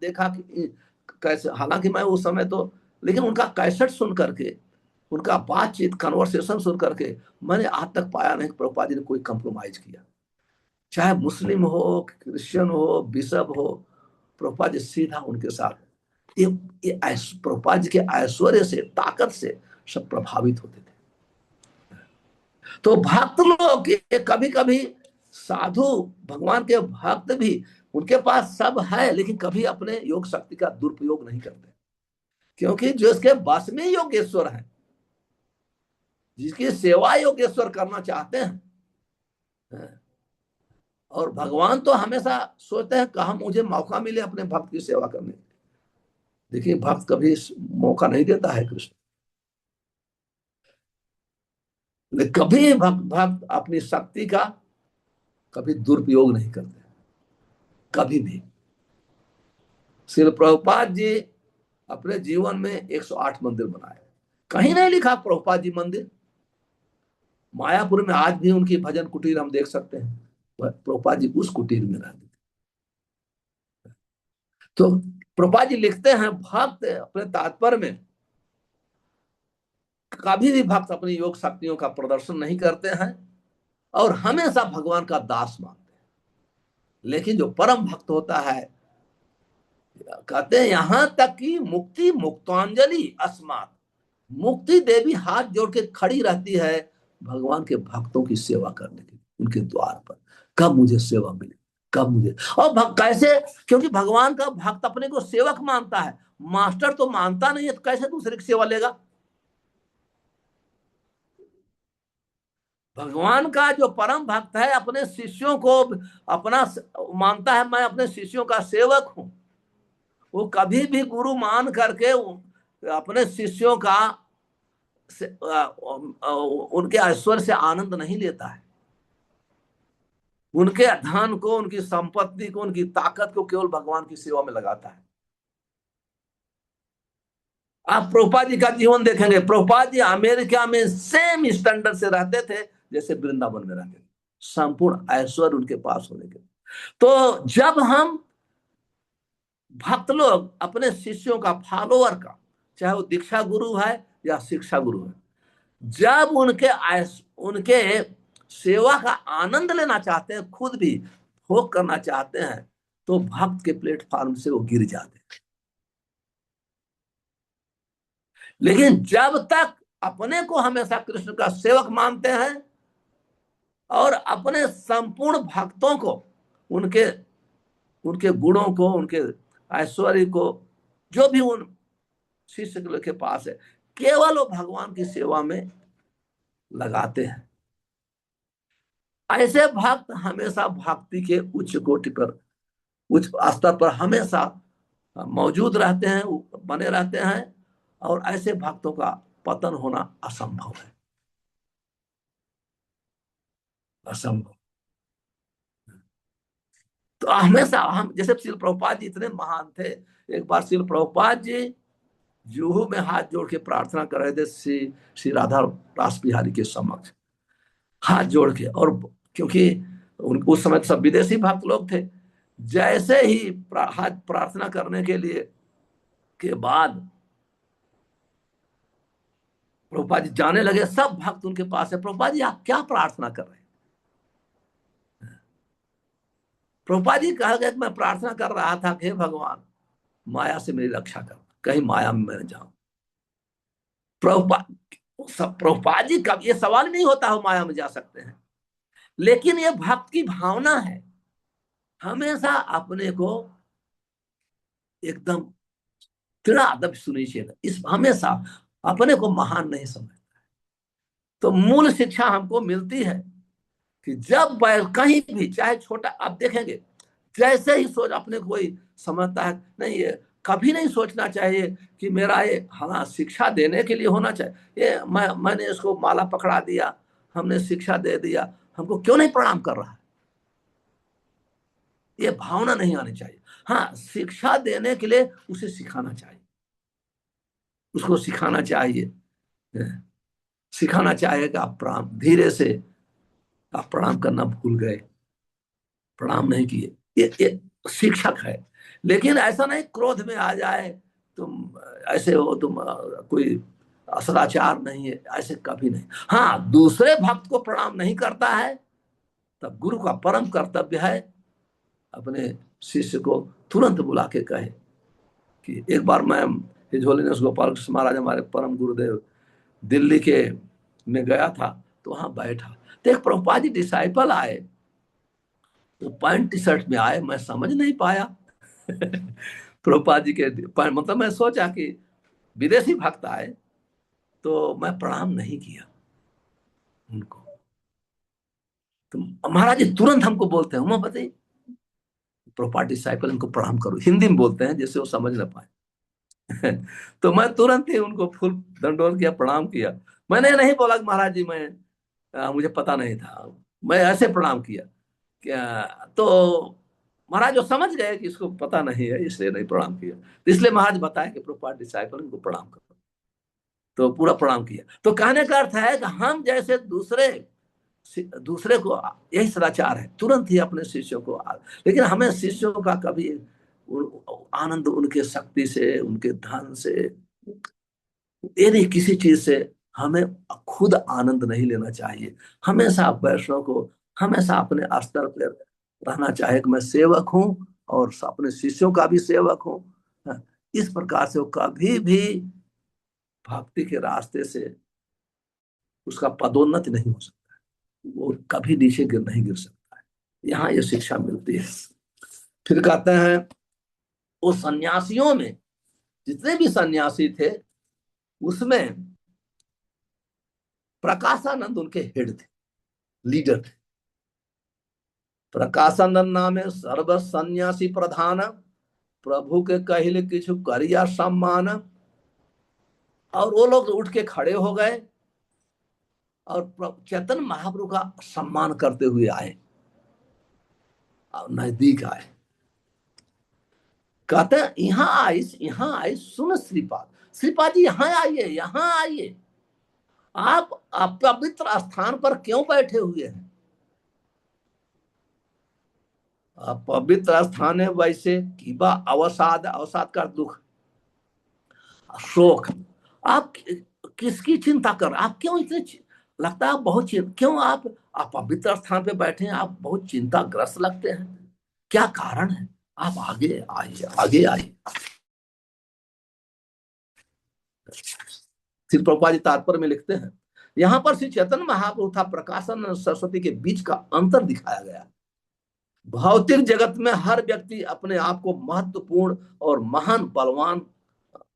देखा कि कैसे, हालांकि मैं उस समय तो, लेकिन उनका कैसेट सुन करके, उनका बातचीत कन्वर्सेशन सुन करके मैंने आज तक पाया नहीं कि प्रभुपाद जी ने कोई कंप्रोमाइज किया, चाहे मुस्लिम हो, क्रिश्चियन हो, बिशप हो, प्रभुपाद जी सीधा उनके साथ। ये प्रभुपाद जी के ऐश्वर्य से, ताकत से सब प्रभावित होते थे। तो भक्त लोग कभी कभी साधु भगवान के भक्त भी, उनके पास सब है, लेकिन कभी अपने योग शक्ति का दुरुपयोग नहीं करते, क्योंकि जो इसके बस में योगेश्वर है, जिसकी सेवा योगेश्वर करना चाहते हैं, और भगवान तो हमेशा सोचते हैं कहाँ मुझे मौका मिले अपने भक्त की सेवा करने की। देखिए भक्त कभी मौका नहीं देता है कृष्ण, कभी भक्त अपनी शक्ति का कभी दुरुपयोग नहीं करते, कभी भी। श्रील प्रभुपाद जी अपने जीवन में 108 मंदिर बनाए, कहीं नहीं लिखा प्रभुपाद जी मंदिर। मायापुर में आज भी उनकी भजन कुटीर हम देख सकते हैं, प्रभुपाद जी उस कुटीर में रहते थे। तो प्रभुपाद जी लिखते हैं, भक्त अपने तात्पर्य में कभी भी भक्त अपनी योग शक्तियों का प्रदर्शन नहीं करते हैं और हमेशा भगवान का दास मानते हैं। लेकिन जो परम भक्त होता है, कहते हैं यहां तक कि मुक्ति मुक्तांजलि अस्मात्, मुक्ति देवी हाथ जोड़ के खड़ी रहती है भगवान के भक्तों की सेवा करने के लिए उनके द्वार पर। कब मुझे सेवा मिले, कब मुझे। और कैसे, क्योंकि भगवान का भक्त अपने को सेवक मानता है, मास्टर तो मानता नहीं है, तो कैसे दूसरे की सेवा लेगा। भगवान का जो परम भक्त है अपने शिष्यों को अपना मानता है, मैं अपने शिष्यों का सेवक हूं। वो कभी भी गुरु मान करके अपने शिष्यों का उनके ऐश्वर्य से आनंद नहीं लेता है, उनके धन को, उनकी संपत्ति को, उनकी ताकत को केवल भगवान की सेवा में लगाता है। आप प्रभुपाद जी का जीवन देखेंगे, प्रभुपाद जी अमेरिका में सेम स्टैंडर्ड से रहते थे जैसे वृंदावन में रहते थे, संपूर्ण ऐश्वर्य उनके पास होने के। तो जब हम भक्त लोग अपने शिष्यों का, फॉलोअर का, चाहे वो दीक्षा गुरु है या शिक्षा गुरु है, जब उनके सेवा का आनंद लेना चाहते हैं, खुद भी भोग करना चाहते हैं, तो भक्त के प्लेटफॉर्म से वो गिर जाते हैं। लेकिन जब तक अपने को हमेशा कृष्ण का सेवक मानते हैं और अपने संपूर्ण भक्तों को, उनके उनके गुणों को, उनके ऐश्वर्य को, जो भी उन शिष्य के पास है, केवल वो भगवान की सेवा में लगाते हैं, ऐसे भक्त हमेशा भक्ति के उच्च कोटि पर, उच्च स्तर पर हमेशा मौजूद रहते हैं, बने रहते हैं। और ऐसे भक्तों का पतन होना असंभव है, असंभव। तो हमेशा हम, जैसे शिल प्रभुपाद जी इतने महान थे, एक बार शिल प्रभुपाद जी जुहू में हाथ जोड़ के प्रार्थना कर रहे थे श्री श्री राधा रास बिहारी के समक्ष, हाथ जोड़ के। और क्योंकि उस समय सब विदेशी भक्त लोग थे, जैसे ही हाथ प्रार्थना करने के लिए के बाद प्रभुपाद जी जाने लगे, सब भक्त उनके पास है, प्रभुपाद जी आप क्या प्रार्थना कर रहे हैं। प्रभुपाद जी कहा गया कि मैं प्रार्थना कर रहा था कि हे भगवान, माया से मेरी रक्षा कर, कहीं माया में मैं जाऊं। प्रभुपाद प्रभुपाद जी का ये सवाल नहीं होता हो माया में जा सकते हैं, लेकिन ये भक्त की भावना है, हमेशा अपने को एकदम तिड़ा अदब सुनिश्चित, इस हमेशा अपने को महान नहीं समझ। तो मूल शिक्षा हमको मिलती है कि जब कहीं भी, चाहे छोटा, आप देखेंगे जैसे ही सोच अपने कोई समझता है, नहीं ये कभी नहीं सोचना चाहिए कि मेरा ये, हाँ शिक्षा देने के लिए होना चाहिए, ये मैंने इसको माला पकड़ा दिया, हमने शिक्षा दे दिया, हमको क्यों नहीं प्रणाम कर रहा है, ये भावना नहीं आनी चाहिए। हाँ, शिक्षा देने के लिए उसे सिखाना चाहिए, उसको सिखाना चाहिए, सिखाना चाहिए कि आप प्रणाम, धीरे से आप प्रणाम करना भूल गए, प्रणाम नहीं किए, ये शिक्षक है। लेकिन ऐसा नहीं क्रोध में आ जाए, तुम ऐसे हो, तुम कोई सदाचार नहीं है, ऐसे कभी नहीं। हाँ, दूसरे भक्त को प्रणाम नहीं करता है, तब गुरु का परम कर्तव्य है अपने शिष्य को तुरंत बुला के कहे कि, एक बार मैं हिज होलीनेस गोपाल कृष्ण महाराज हमारे परम गुरुदेव दिल्ली के में गया था, तो वहां बैठा, तो एक प्रभुपाद जी डिसाइपल आए, तो पैंट टी शर्ट में आए, मैं समझ नहीं पाया प्रभुपाद जी के मतलब मैं सोचा कि विदेशी भक्त आए, तो मैं प्रणाम नहीं किया उनको। तो महाराज जी तुरंत हमको बोलते हैं, उमापति प्रभुपाद डिसाइपल इनको प्रणाम करो, हिंदी में बोलते हैं जिससे वो समझ ना पाए तो मैं तुरंत ही उनको फुल दंडोत किया, प्रणाम किया। मैंने नहीं बोला कि महाराज जी मैं मुझे पता नहीं था, मैं ऐसे प्रणाम किया क्या। तो महाराज जो समझ गए कि इसको पता नहीं है, इसलिए नहीं प्रणाम किया, तो इसलिए महाराज बताया कि प्रभुपाद डिसाइपल इनको प्रणाम करो, तो पूरा प्रणाम किया। तो कहने का अर्थ है कि हम जैसे दूसरे दूसरे को, यही सदाचार है, तुरंत ही अपने शिष्यों को लेकिन हमें शिष्यों का कभी आनंद उनके शक्ति से, उनके धन से, ये नहीं किसी चीज से हमें खुद आनंद नहीं लेना चाहिए। हमेशा वैष्णव को हमेशा अपने स्तर पर रहना चाहे कि मैं सेवक हूं और अपने शिष्यों का भी सेवक हूं। हाँ, इस प्रकार से वो कभी भी भक्ति के रास्ते से उसका पदोन्नति नहीं हो सकता, वो कभी नीचे गिर नहीं गिर सकता है। यहाँ ये शिक्षा मिलती है। फिर कहते हैं वो सन्यासियों में, जितने भी सन्यासी थे उसमें प्रकाशानंद उनके हेड थे, लीडर थे। प्रकाशानंद नामे सर्व सन्यासी प्रधान, प्रभु के कहले किछु करिया सम्मान। और वो लोग उठ के खड़े हो गए और चैतन्य महाप्रभु का सम्मान करते हुए आए और नजदीक आए। कहते हैं यहाँ आई सुन श्रीपाद, श्रीपाद जी यहाँ आइए, यहाँ आइए, आप पवित्र स्थान पर क्यों बैठे हुए हैं? आप पवित्र स्थान है वैसे कि बा अवसाद, अवसाद का दुख, शोक, आप किसकी चिंता कर, आप क्यों इतने लगता है बहुत क्यों आप पवित्र स्थान पे बैठे हैं, आप बहुत चिंताग्रस्त लगते हैं, क्या कारण है? आप आगे आइए, आगे आइए। श्री प्रभुपाद जी तात्पर्य में लिखते हैं, यहां पर श्री चैतन्य महाप्रभु तथा प्रकाशन सरस्वती के बीच का अंतर दिखाया गया। भौतिक जगत में हर व्यक्ति अपने आप को महत्वपूर्ण और महान बलवान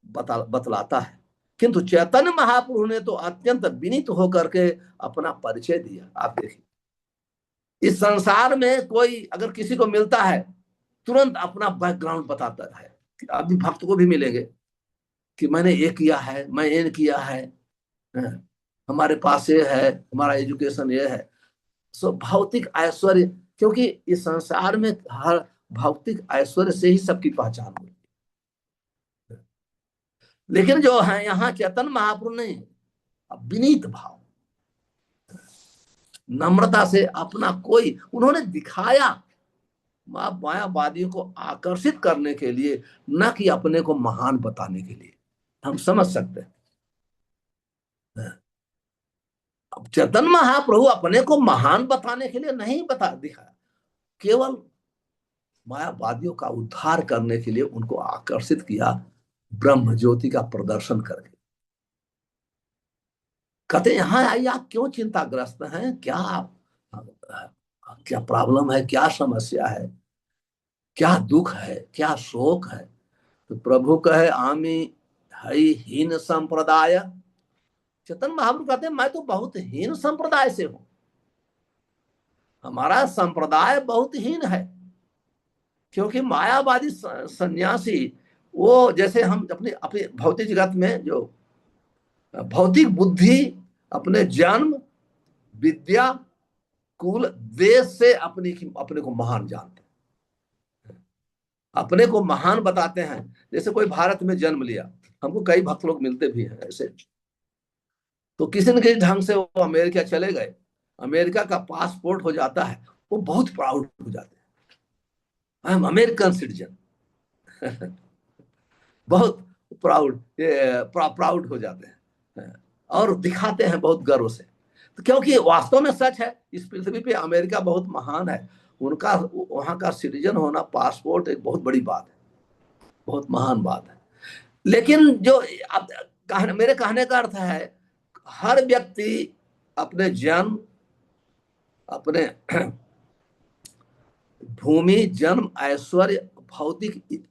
बतलाता है, किंतु चैतन्य महाप्रभु ने तो अत्यंत विनीत होकर के अपना परिचय दिया। आप देखिए, इस संसार में कोई अगर किसी को मिलता है तुरंत अपना बैकग्राउंड बताता है। अभी भक्त को भी मिलेंगे कि मैंने ये किया है, मैं ये किया है, हमारे पास ये है, हमारा एजुकेशन ये है। सो भौतिक ऐश्वर्य, क्योंकि इस संसार में हर भौतिक ऐश्वर्य से ही सबकी पहचान हुई। लेकिन जो है यहाँ चैतन्य महाप्रभु ने विनीत भाव, नम्रता से अपना कोई उन्होंने दिखाया, मायावादियों को आकर्षित करने के लिए, न कि अपने को महान बताने के लिए। हम समझ सकते हैं अब चैतन्य महाप्रभु अपने को महान बताने के लिए नहीं बता दिखाया, केवल मायावादियों का उद्धार करने के लिए उनको आकर्षित किया ब्रह्म ज्योति का प्रदर्शन करके। कहते यहाँ आइए, आप क्यों चिंताग्रस्त हैं, क्या प्रॉब्लम है, क्या समस्या है, क्या दुख है, क्या शोक है? तो प्रभु कहे आमी हई हीन संप्रदाय। चेतन महाप्रभु कहते हैं मैं तो बहुत हीन संप्रदाय से हूं, हमारा संप्रदाय बहुत हीन है। क्योंकि मायावादी सन्यासी वो जैसे हम अपने अपने भौतिक जगत में जो भौतिक बुद्धि, अपने जन्म, विद्या, कुल, देश से अपने को महान जानते हैं, अपने को महान बताते हैं। जैसे कोई भारत में जन्म लिया, हमको कई भक्त लोग मिलते भी हैं ऐसे, तो किसी न किसी ढंग से वो अमेरिका चले गए, अमेरिका का पासपोर्ट हो जाता है, वो बहुत प्राउड हो जाते हैं, आई एम अमेरिकन सिटीजन। बहुत प्राउड हो जाते हैं और दिखाते हैं बहुत गर्व से। तो क्योंकि वास्तव में सच है, इस पृथ्वी पे अमेरिका बहुत महान है, उनका वहां का सिटीजन होना, पासपोर्ट एक बहुत बड़ी बात है, बहुत महान बात है। लेकिन जो अब मेरे कहने का अर्थ है, हर व्यक्ति अपने जन्म, अपने भूमि, जन्म, ऐश्वर्य, भौतिक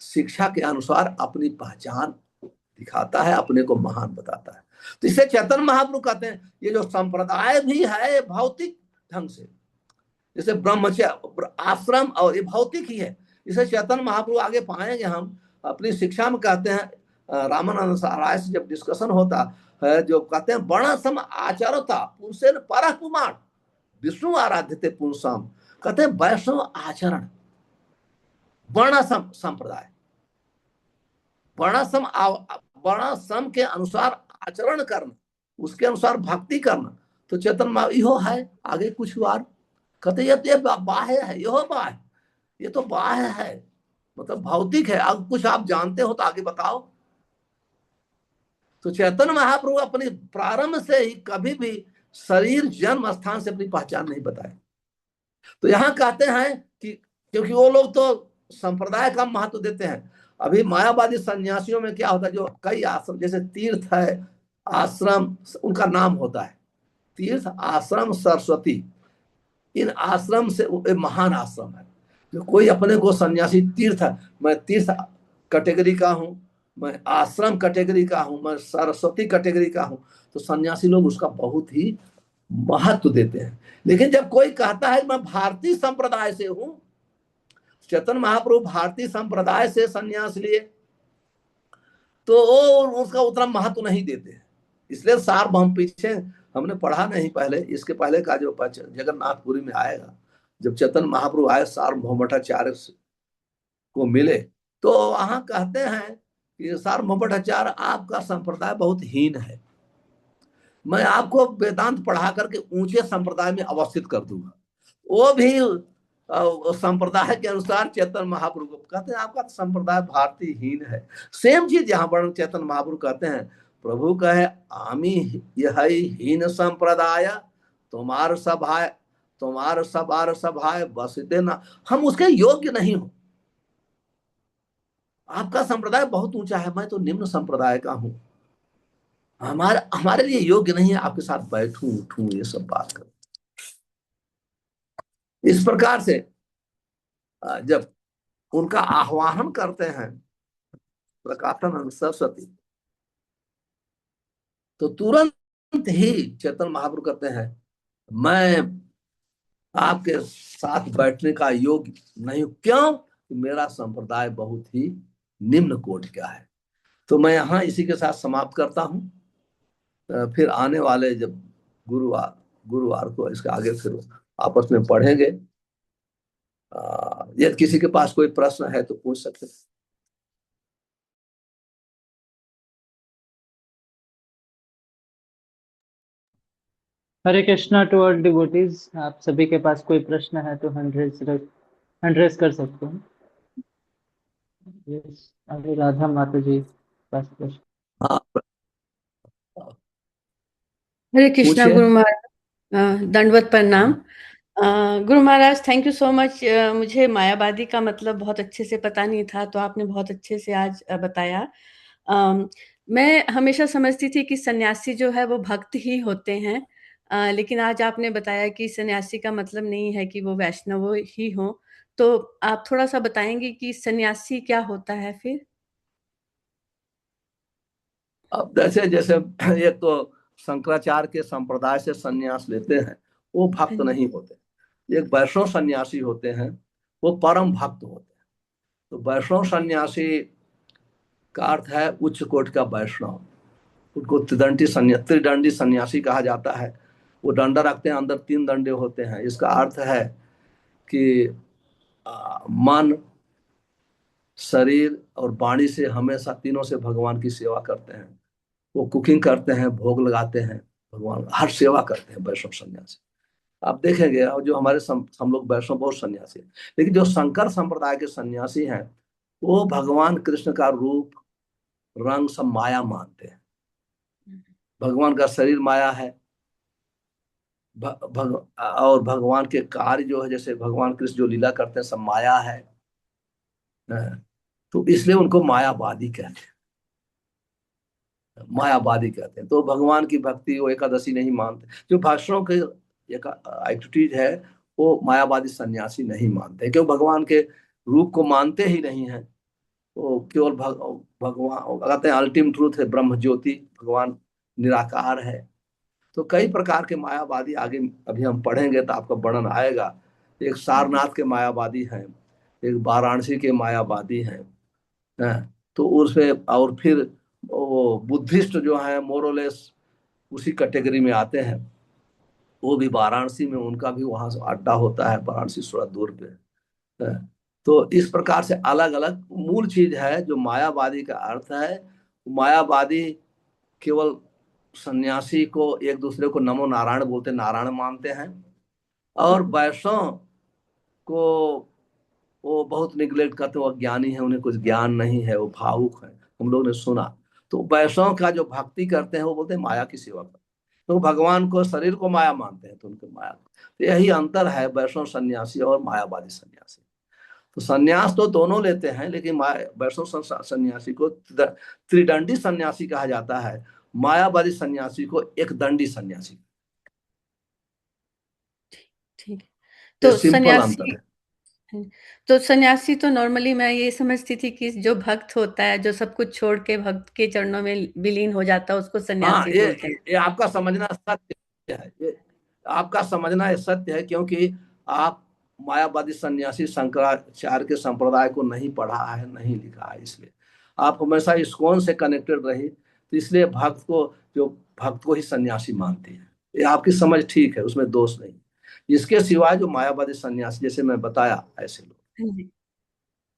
शिक्षा के अनुसार अपनी पहचान दिखाता है, अपने को महान बताता है। तो इसे चैतन्य महाप्रभु कहते हैं ये जो संप्रदाय भी है भौतिक ढंग से, जैसे ब्रह्मचर्य आश्रम, और ये भौतिक ही है। इसे चैतन्य महाप्रभु आगे पाएंगे हम अपनी शिक्षा में, कहते हैं रामानंद राय से जब डिस्कशन होता है, जो कहते हैं वर्णसम आचरता पुरुषेर परः पुमान् विष्णु आराध्यते पुरुषम। कहते हैं वैष्णव आचरण, वर्णसम संप्रदाय, वर्णाश्रम के अनुसार आचरण करना, उसके अनुसार भक्ति करना। तो चेतन यो है, आगे कुछ बार कहते ये बाह्य है, यो बाह्य, ये तो बाह्य है, मतलब भौतिक है। अब कुछ आप जानते हो तो आगे बताओ। तो चैतन्य महाप्रभु अपनी प्रारंभ से ही कभी भी शरीर जन्म स्थान से अपनी पहचान नहीं बताए। तो यहाँ कहते हैं कि क्योंकि वो लोग तो संप्रदाय का महत्व देते हैं। अभी मायावादी सन्यासियों में क्या होता है, जो कई आश्रम जैसे तीर्थ है, आश्रम उनका नाम होता है, तीर्थ आश्रम सरस्वती, इन आश्रम से वो एक महान आश्रम है। जो कोई अपने को सन्यासी तीर्थ है, मैं तीर्थ कैटेगरी का हूँ, मैं आश्रम कैटेगरी का हूँ, मैं सरस्वती कैटेगरी का हूँ, तो सन्यासी लोग उसका बहुत ही महत्व देते हैं। लेकिन जब कोई कहता है मैं भारतीय संप्रदाय से हूं, चेतन महाप्रभु भारतीय संप्रदाय से सन्यास लिए, तो वो उसका उतना महत्व नहीं देते। इसलिए सार्वभौम पीछे हमने पढ़ा नहीं, पहले इसके पहले का जो जगन्नाथपुरी में आएगा, जब चेतन महाप्रभु आए सार्वभौम भट्टाचार्य को मिले, तो वहां कहते हैं कि सार्वभौम भट्टाचार्य आपका संप्रदाय बहुत हीन है, मैं आपको वेदांत पढ़ा करके ऊंचे संप्रदाय में अवस्थित कर दूंगा। वो भी संप्रदाय के अनुसार चेतन महाप्रभु को कहते हैं आपका संप्रदाय भारतीय हीन है। सेम चीज यहाँ वर्ण चेतन महाप्रभु कहते हैं, प्रभु कहे आमी यह हीन संप्रदाय, तुम्हार सभाए तुम्हार सबार सभाए बसते ना, हम उसके योग्य नहीं हो। आपका संप्रदाय बहुत ऊंचा है, मैं तो निम्न संप्रदाय का हूं, हमारे हमारे लिए योग्य नहीं है आपके साथ बैठूं उठूं ये सब बात कर। इस प्रकार से जब उनका आह्वान करते हैं प्रकाशानंद सरस्वती, तो तुरंत ही चेतन महाप्रभु कहते हैं मैं आपके साथ बैठने का योग्य नहीं हूं। क्यों? मेरा संप्रदाय बहुत ही निम्न कोटि का है। तो मैं यहाँ इसी के साथ समाप्त करता हूँ। फिर आने वाले जब गुरुवार गुरुवार को इसके आगे फिर आपस में पढ़ेंगे। यदि किसी के पास कोई प्रश्न है तो पूछ सकते हैं। हरे कृष्णा टू ऑल डिवोटीज। आप सभी के पास कोई प्रश्न है तो हैंड रेज कर सकते हैं। यस, अभी राधा माता जी पास प्रश्न। हाँ, हरे कृष्णा पूछिए। गुरु महाराज, दंडवत प्रणाम। Guru Maharaj thank you so much. मुझे मायावादी का मतलब बहुत अच्छे से पता नहीं था, तो आपने बहुत अच्छे से आज बताया। मैं हमेशा समझती थी कि सन्यासी जो है वो भक्त ही होते हैं, लेकिन आज आपने बताया कि सन्यासी का मतलब नहीं है कि वो वैष्णव ही हो। तो आप थोड़ा सा बताएंगे कि सन्यासी क्या होता है फिर? अब जैसे जैसे एक तो शंकराचार्य के संप्रदाय से सन्यास लेते हैं, वो हाँ भक्त जी। नहीं होते। एक वैष्णव सन्यासी होते हैं, वो परम भक्त होते हैं। तो वैष्णव सन्यासी का अर्थ है उच्च कोटि का वैष्णव। उनको त्रिदंडी सन्यासी कहा जाता है। वो डंडा रखते हैं, अंदर 3 डंडे होते हैं। इसका अर्थ है कि मन, शरीर और वाणी से हमेशा तीनों से भगवान की सेवा करते हैं। वो कुकिंग करते हैं, भोग लगाते हैं, भगवान हर सेवा करते हैं वैष्णव सन्यासी। आप देखेंगे और जो हमारे हम लोग वैष्णव बहुत सन्यासी हैं, लेकिन जो शंकर संप्रदाय के सन्यासी हैं, वो भगवान कृष्ण का रूप रंग सब माया मानते हैं। भगवान का शरीर माया है, और भगवान के कार्य जो है, जैसे भगवान कृष्ण जो लीला करते हैं, सब माया है। तो इसलिए उनको मायावादी कहते हैं, मायावादी कहते हैं। तो भगवान की भक्ति वो एकादशी नहीं मानते। जो भाषणों के एक एटीट्यूड है, वो मायावादी सन्यासी नहीं मानते, क्यों भगवान के रूप को मानते ही नहीं है। वो केवल भगवान कहते हैं अल्टीम ट्रूथ है, ब्रह्म ज्योति, भगवान निराकार है। तो कई प्रकार के मायावादी आगे अभी हम पढ़ेंगे तो आपका वर्णन आएगा। एक सारनाथ के मायावादी हैं, एक वाराणसी के मायावादी हैं। तो उसमें और फिर वो बुद्धिस्ट जो है मोरलेस उसी कैटेगरी में आते हैं। वो भी वाराणसी में, उनका भी वहां से अड्डा होता है, वाराणसी थोड़ा दूर पे है। तो इस प्रकार से अलग अलग मूल चीज है जो मायावादी का अर्थ है। मायावादी केवल सन्यासी को एक दूसरे को नमो नारायण बोलते, नारायण मानते हैं। और वैष्णव को वो बहुत निग्लेक्ट करते, वो ज्ञानी है, उन्हें कुछ ज्ञान नहीं है, वो भावुक है, हम लोग ने सुना। तो वैष्णव का जो भक्ति करते हैं वो बोलते हैं माया की सेवा करते हैं। तो भगवान को शरीर को माया मानते हैं, तो उनके माया। तो यही अंतर है वैष्णव सन्यासी और मायावादी सन्यासी। तो सन्यास तो दोनों लेते हैं, लेकिन वैष्णव सन्यासी को त्रिदंडी सन्यासी कहा जाता है, मायावादी सन्यासी को एक दंडी सन्यासी। ठीक है। ये तो सिंपल अंतर सन्यासी है। तो सन्यासी तो नॉर्मली मैं ये समझती थी कि जो भक्त होता है, जो सब कुछ छोड़ के भक्त के चरणों में विलीन हो जाता है, उसको हाँ, सन्यासी ये बोलते हैं। ये आपका समझना सत्य है, ये आपका समझना ये सत्य है, क्योंकि आप मायावादी सन्यासी शंकराचार्य के संप्रदाय को नहीं पढ़ा है, नहीं लिखा है, इसलिए आप हमेशा इस्कॉन से कनेक्टेड रही, तो इसलिए भक्त को ही सन्यासी मानती है। ये आपकी समझ ठीक है, उसमें दोष नहीं। इसके सिवाय जो मायावादी सन्यासी जैसे मैं बताया, ऐसे लोग। हाँ जी,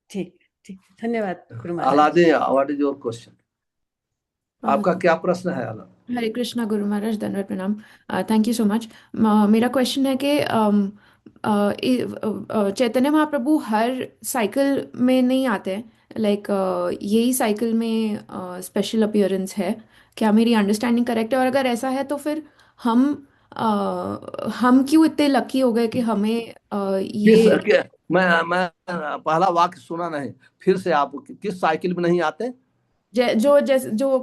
ठीक ठीक, धन्यवाद Guru Maharaj. आलादे, what is your question? आपका क्या प्रश्न है आला? हरे कृष्णा गुरु महाराज, दंडवत प्रणाम। Thank you so much. मेरा क्वेश्चन है कि चैतन्य महाप्रभु हर साइकिल में नहीं आते हैं, लाइक यही साइकिल में स्पेशल अपीयरेंस है क्या? मेरी अंडरस्टैंडिंग करेक्ट है? और अगर ऐसा है तो फिर हम हम क्यों इतने लकी हो गए कि हमें ये मैं पहला वाक्य सुना नहीं, फिर से आप किस साइकिल में नहीं आते? जो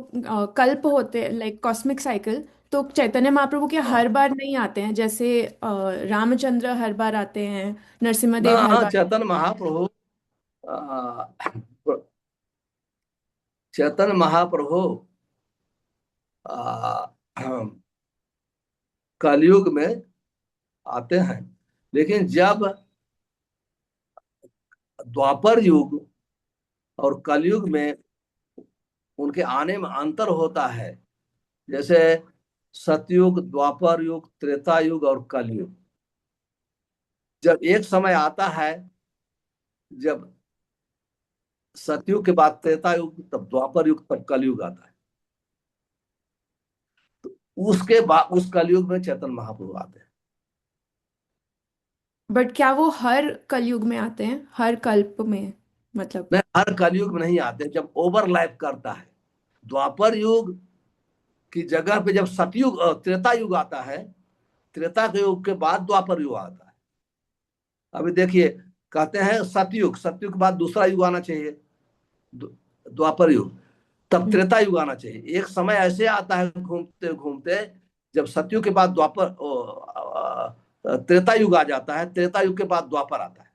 कल्प होते हैं, लाइक कॉस्मिक साइकिल, तो चैतन्य महाप्रभु के हर बार नहीं आते हैं, जैसे रामचंद्र हर बार आते हैं, नरसिम्हा हर ना, बार। आ, चैतन्य महाप्रभु आ, कलयुग में आते हैं, लेकिन जब द्वापर युग और कलयुग में उनके आने में अंतर होता है, जैसे सतयुग, द्वापर युग, त्रेता युग और कलयुग। जब एक समय आता है, जब सतयुग के बाद त्रेता युग, तब द्वापर युग, तब कलयुग आता है। तो उसके बाद उस कलयुग में चैतन्य महाप्रभु आते हैं। बट क्या वो हर कलयुग में आते हैं, हर कल्प में, मतलब? नहीं, हर कलयुग में नहीं आते, जब ओवरलैप करता है। द्वापर युग की जगह पे जब सतयुग त्रेता युग आता है, त्रेता के युग के बाद द्वापर युग आता है। अभी देखिए, कहते हैं सतयुग, सतयुग के बाद दूसरा युग आना चाहिए, द्वापर युग, तब त्रेता युग आना चाहिए। एक समय ऐसे आता है घूमते घूमते, जब सतयुग के बाद द्वापर त्रेता युग आ जाता है, त्रेता युग के बाद द्वापर आता है।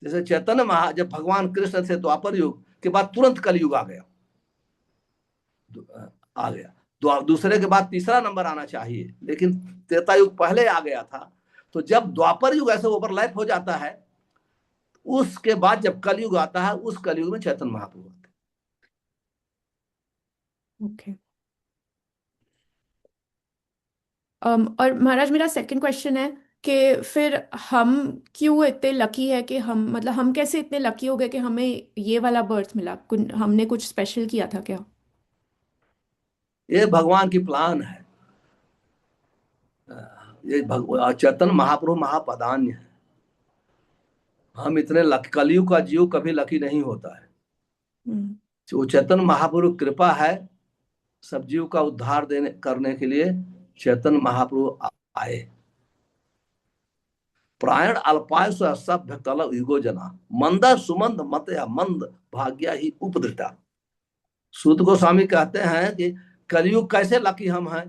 जैसे चैतन्य जब भगवान कृष्ण थे, द्वापर युग के बाद तुरंत कलयुग आ गया, दूसरे के बाद तीसरा नंबर आना चाहिए, लेकिन त्रेता युग पहले आ गया था। तो जब द्वापर युग ऐसे ओवरलैप हो जाता है, उसके बाद जब कलयुग आता है, उस कलयुग में चैतन्य महाप्रभु आते हैं। ओके। और महाराज, मेरा सेकंड क्वेश्चन है कि फिर हम क्यों इतने लकी है कि हम, मतलब हम कैसे इतने लकी हो गए कि हमें ये वाला बर्थ मिला? हमने कुछ स्पेशल किया था क्या? ये भगवान की प्लान है। ये चैतन्य महाप्रभु महापदान्य है। हम इतने कलयुग का जीव कभी लकी नहीं होता है। जो चैतन्य महाप्रभु कृपा है, सब जीव का उद्धार करने के लिए चैतन्य महाप्रभु आए। प्रायण अल्पायुष सभ्य कल युगो जना, मंद सुमंद मत या मंद भाग्या ही उपदृता। सूत गोस्वामी कहते हैं कि कलयुग कैसे लकी हम हैं।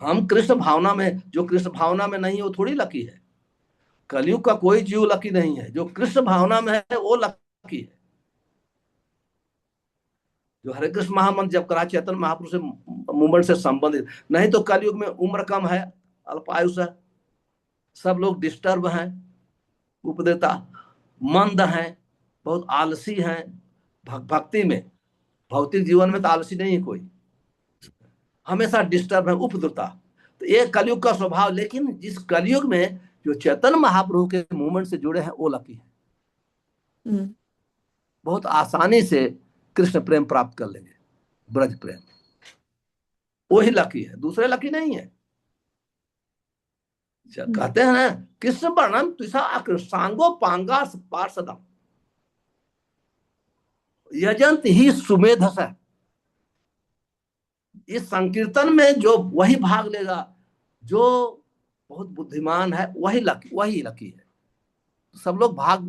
हम कृष्ण भावना में, जो कृष्ण भावना में नहीं है वो थोड़ी लकी है। कलयुग का कोई जीव लकी नहीं है, जो कृष्ण भावना में है वो लकी है। जो हरे कृष्ण महामंत्र जब करा, चैतन्य महापुरुष से मूवमेंट से संबंधित, नहीं तो कलयुग में उम्र कम है, अल्पायुष है, सब लोग डिस्टर्ब हैं, उपदेता, मंद हैं, बहुत आलसी हैं। भक्ति में, भौतिक जीवन में तो आलसी नहीं है कोई, हमेशा डिस्टर्ब है, उपद्रता। तो ये कलयुग का स्वभाव। लेकिन जिस कलयुग में जो चैतन्य महाप्रभु के मूवमेंट से जुड़े हैं, वो लकी है। बहुत आसानी से कृष्ण प्रेम प्राप्त कर लेंगे, ब्रज प्रेम, वही लकी है, दूसरे लकी नहीं है। कहते हैं ना, कृष्ण वर्णन तुषा सांगो पांगा पार्षदम यजंत ही सुमेधस। इस संकीर्तन में जो वही भाग लेगा जो बहुत बुद्धिमान है, वही लकी है। सब लोग भाग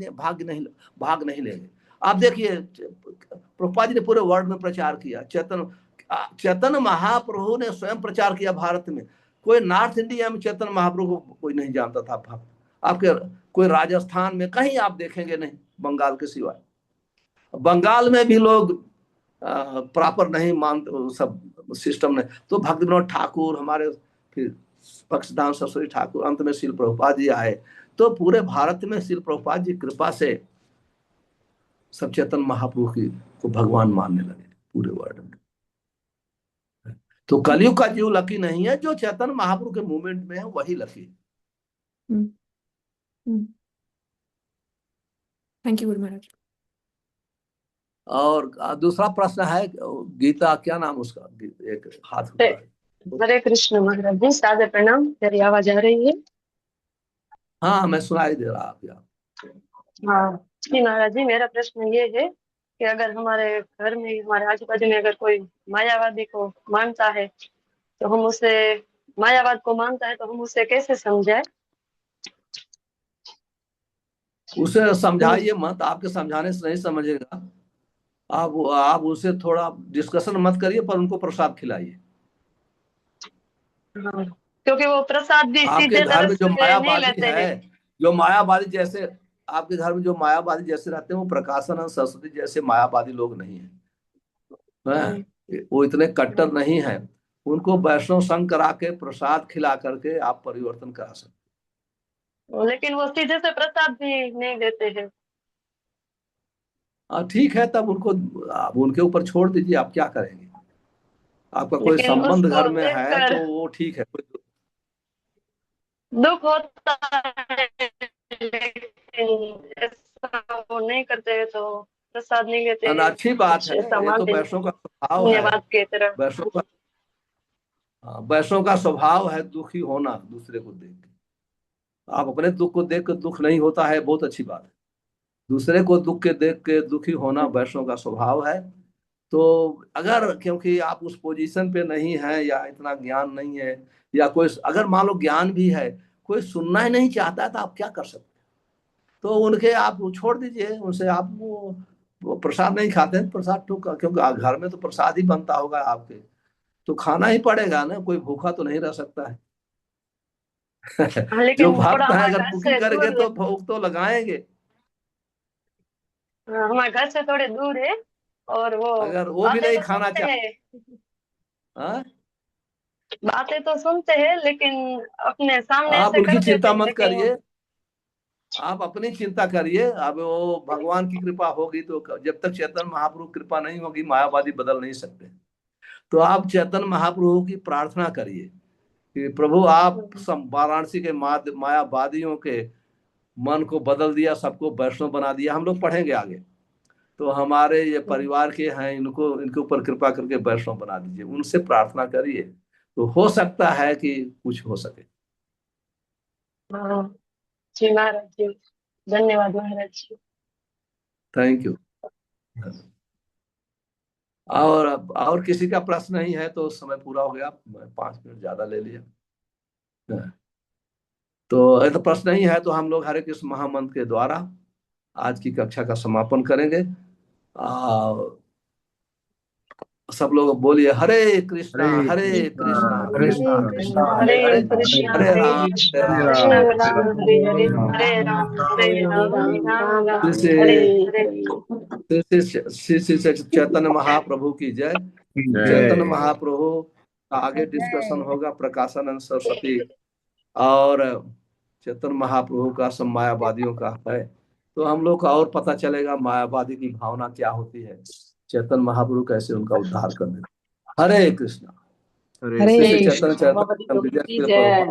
नहीं लेंगे। आप देखिए प्रभुपाद जी ने पूरे वर्ल्ड में प्रचार किया, चैतन्य महाप्रभु ने स्वयं प्रचार किया भारत में। कोई नॉर्थ इंडिया में चैतन्य महाप्रभु को कोई नहीं जानता था। आपके कोई राजस्थान में कहीं आप देखेंगे नहीं, बंगाल के सिवाय। बंगाल में भी लोग प्रॉपर नहीं मानते, सब सिस्टम नहीं। तो भक्ति विनोद ठाकुर, हमारे फिर पक्षधाम सरस्वती ठाकुर, अंत में श्रील प्रभुपाद जी आए। तो पूरे भारत में श्रील प्रभुपाद जी कृपा से सब चैतन्य महाप्रभु की को भगवान मानने लगे पूरे वर्ल्ड में। तो कलयुग का जीव लकी नहीं है, जो चैतन्य महाप्रभु के मूवमेंट में है वही लकी है। Thank you Guru Maharaj. और दूसरा प्रश्न है, गीता, क्या नाम उसका, एक हाथ उठा है। हरे कृष्ण महाराज जी, सादर प्रणाम। मेरी आवाज आ रही है? हाँ, मैं सुनाई दे रहा आप यहाँ। हाँ जी महाराज जी, मेरा प्रश्न ये है कि अगर हमारे घर में, हमारे आजू बाजू में अगर कोई मायावादी को मानता है तो हम उसे, मायावाद को मानता है तो हम उसे कैसे समझाए? उसे समझाइए मत, आपके समझाने से नहीं समझेगा। आप उसे थोड़ा डिस्कशन मत करिए, पर उनको प्रसाद खिलाइए। हाँ, क्योंकि वो प्रसाद भी आपके सीधे घर तरह में जो से नहीं मायावादी लेते है, हैं। जो मायावादी जैसे आपके घर में जो मायावादी जैसे रहते हैं, वो प्रकाशानंद सरस्वती जैसे मायावादी लोग नहीं है। वो इतने कट्टर नहीं है। उनको वैष्णव संग करा के, प्रसाद खिला करके आप परिवर्तन करा सकते। लेकिन वो सीधे से प्रसाद भी नहीं देते हैं। ठीक है, तब आप उनके ऊपर छोड़ दीजिए, आप क्या करेंगे। आपका कोई लेकिन संबंध उसको घर में है देखकर तो वो ठीक है, दुख होता है, लेकिन ऐसा वो नहीं करते तो प्रसाद नहीं लेते हैं, अच्छी बात कुछ है। ऐसा ये तो मानते हैं वैष्णव का स्वभाव है। धन्यवाद की तरह। वैष्णव का स्वभाव है दुखी होना दूसरे को देख के। आप अपने दुख को देख कर दुख नहीं होता है, बहुत अच्छी बात है। दूसरे को दुख के देख के दुखी होना वैष्णव का स्वभाव है। तो अगर क्योंकि आप उस पोजीशन पे नहीं है, या इतना ज्ञान नहीं है, या कोई अगर मान लो ज्ञान भी है, कोई सुनना ही नहीं चाहता है, तो आप क्या कर सकते हैं। तो उनके आप छोड़ दीजिए, उनसे आप वो प्रसाद नहीं खाते हैं, प्रसाद तो क्योंकि घर में तो प्रसाद ही बनता होगा आपके, तो खाना ही पड़ेगा ना, कोई भूखा तो नहीं रह सकता है। हाँ, जो लेकिन थोड़ा भक्त है हमारे अगर घर भूखी से करके दूर, तो भूख तो लगाएंगे। हमारे घर से थोड़े दूर है और वो अगर वो भी बातें नहीं तो खाना सुनते हैं, हाँ? बातें तो सुनते हैं, लेकिन अपने सामने आप ऐसे उनकी कर देते चिंता हैं, मत लेकिन करिए, आप अपनी चिंता करिए। अब वो भगवान की कृपा होगी तो, जब तक चैतन्य महाप्रभु कृपा नहीं होगी, मायावादी बदल नहीं सकते। तो आप चैतन्य महाप्रभु की प्रार्थना करिए कि प्रभु आप वाराणसी के मायावादियों के मन को बदल दिया, सबको वैष्णव बना दिया। हम लोग पढ़ेंगे आगे, तो हमारे ये परिवार के हैं, इनके ऊपर कृपा करके वैष्णव बना दीजिए, उनसे प्रार्थना करिए, तो हो सकता है कि कुछ हो सके। हाँ जी महाराज जी, धन्यवाद महाराज जी। Thank you. और किसी का प्रश्न नहीं है तो समय पूरा हो गया, 5 मिनट ज्यादा ले लिया। तो यदि प्रश्न नहीं है तो हम लोग हरे कृष्ण महामंत्र के द्वारा आज की कक्षा का समापन करेंगे। सब लोग बोलिए हरे कृष्णा हरे कृष्णा कृष्णा कृष्णा हरे हरे कृष्णा हरे हरे राम कृष्णा हरे कृष्ण राम कृष्ण हरे हरे, हरे राम हरे राम राम राम हरे हरे। श्री चैतन्य महाप्रभु की जय। चैतन्य महाप्रभु का आगे डिस्कशन होगा प्रकाशानंद सरस्वती और चैतन्य महाप्रभु का सब मायावादियों का है, तो हम लोग का और पता चलेगा मायावादी की भावना क्या होती है, चैतन्य महाप्रभु कैसे उनका उद्धार कर देते। हरे कृष्णा। हरे चैतन्य कृष्ण। चैतन्य जय जय।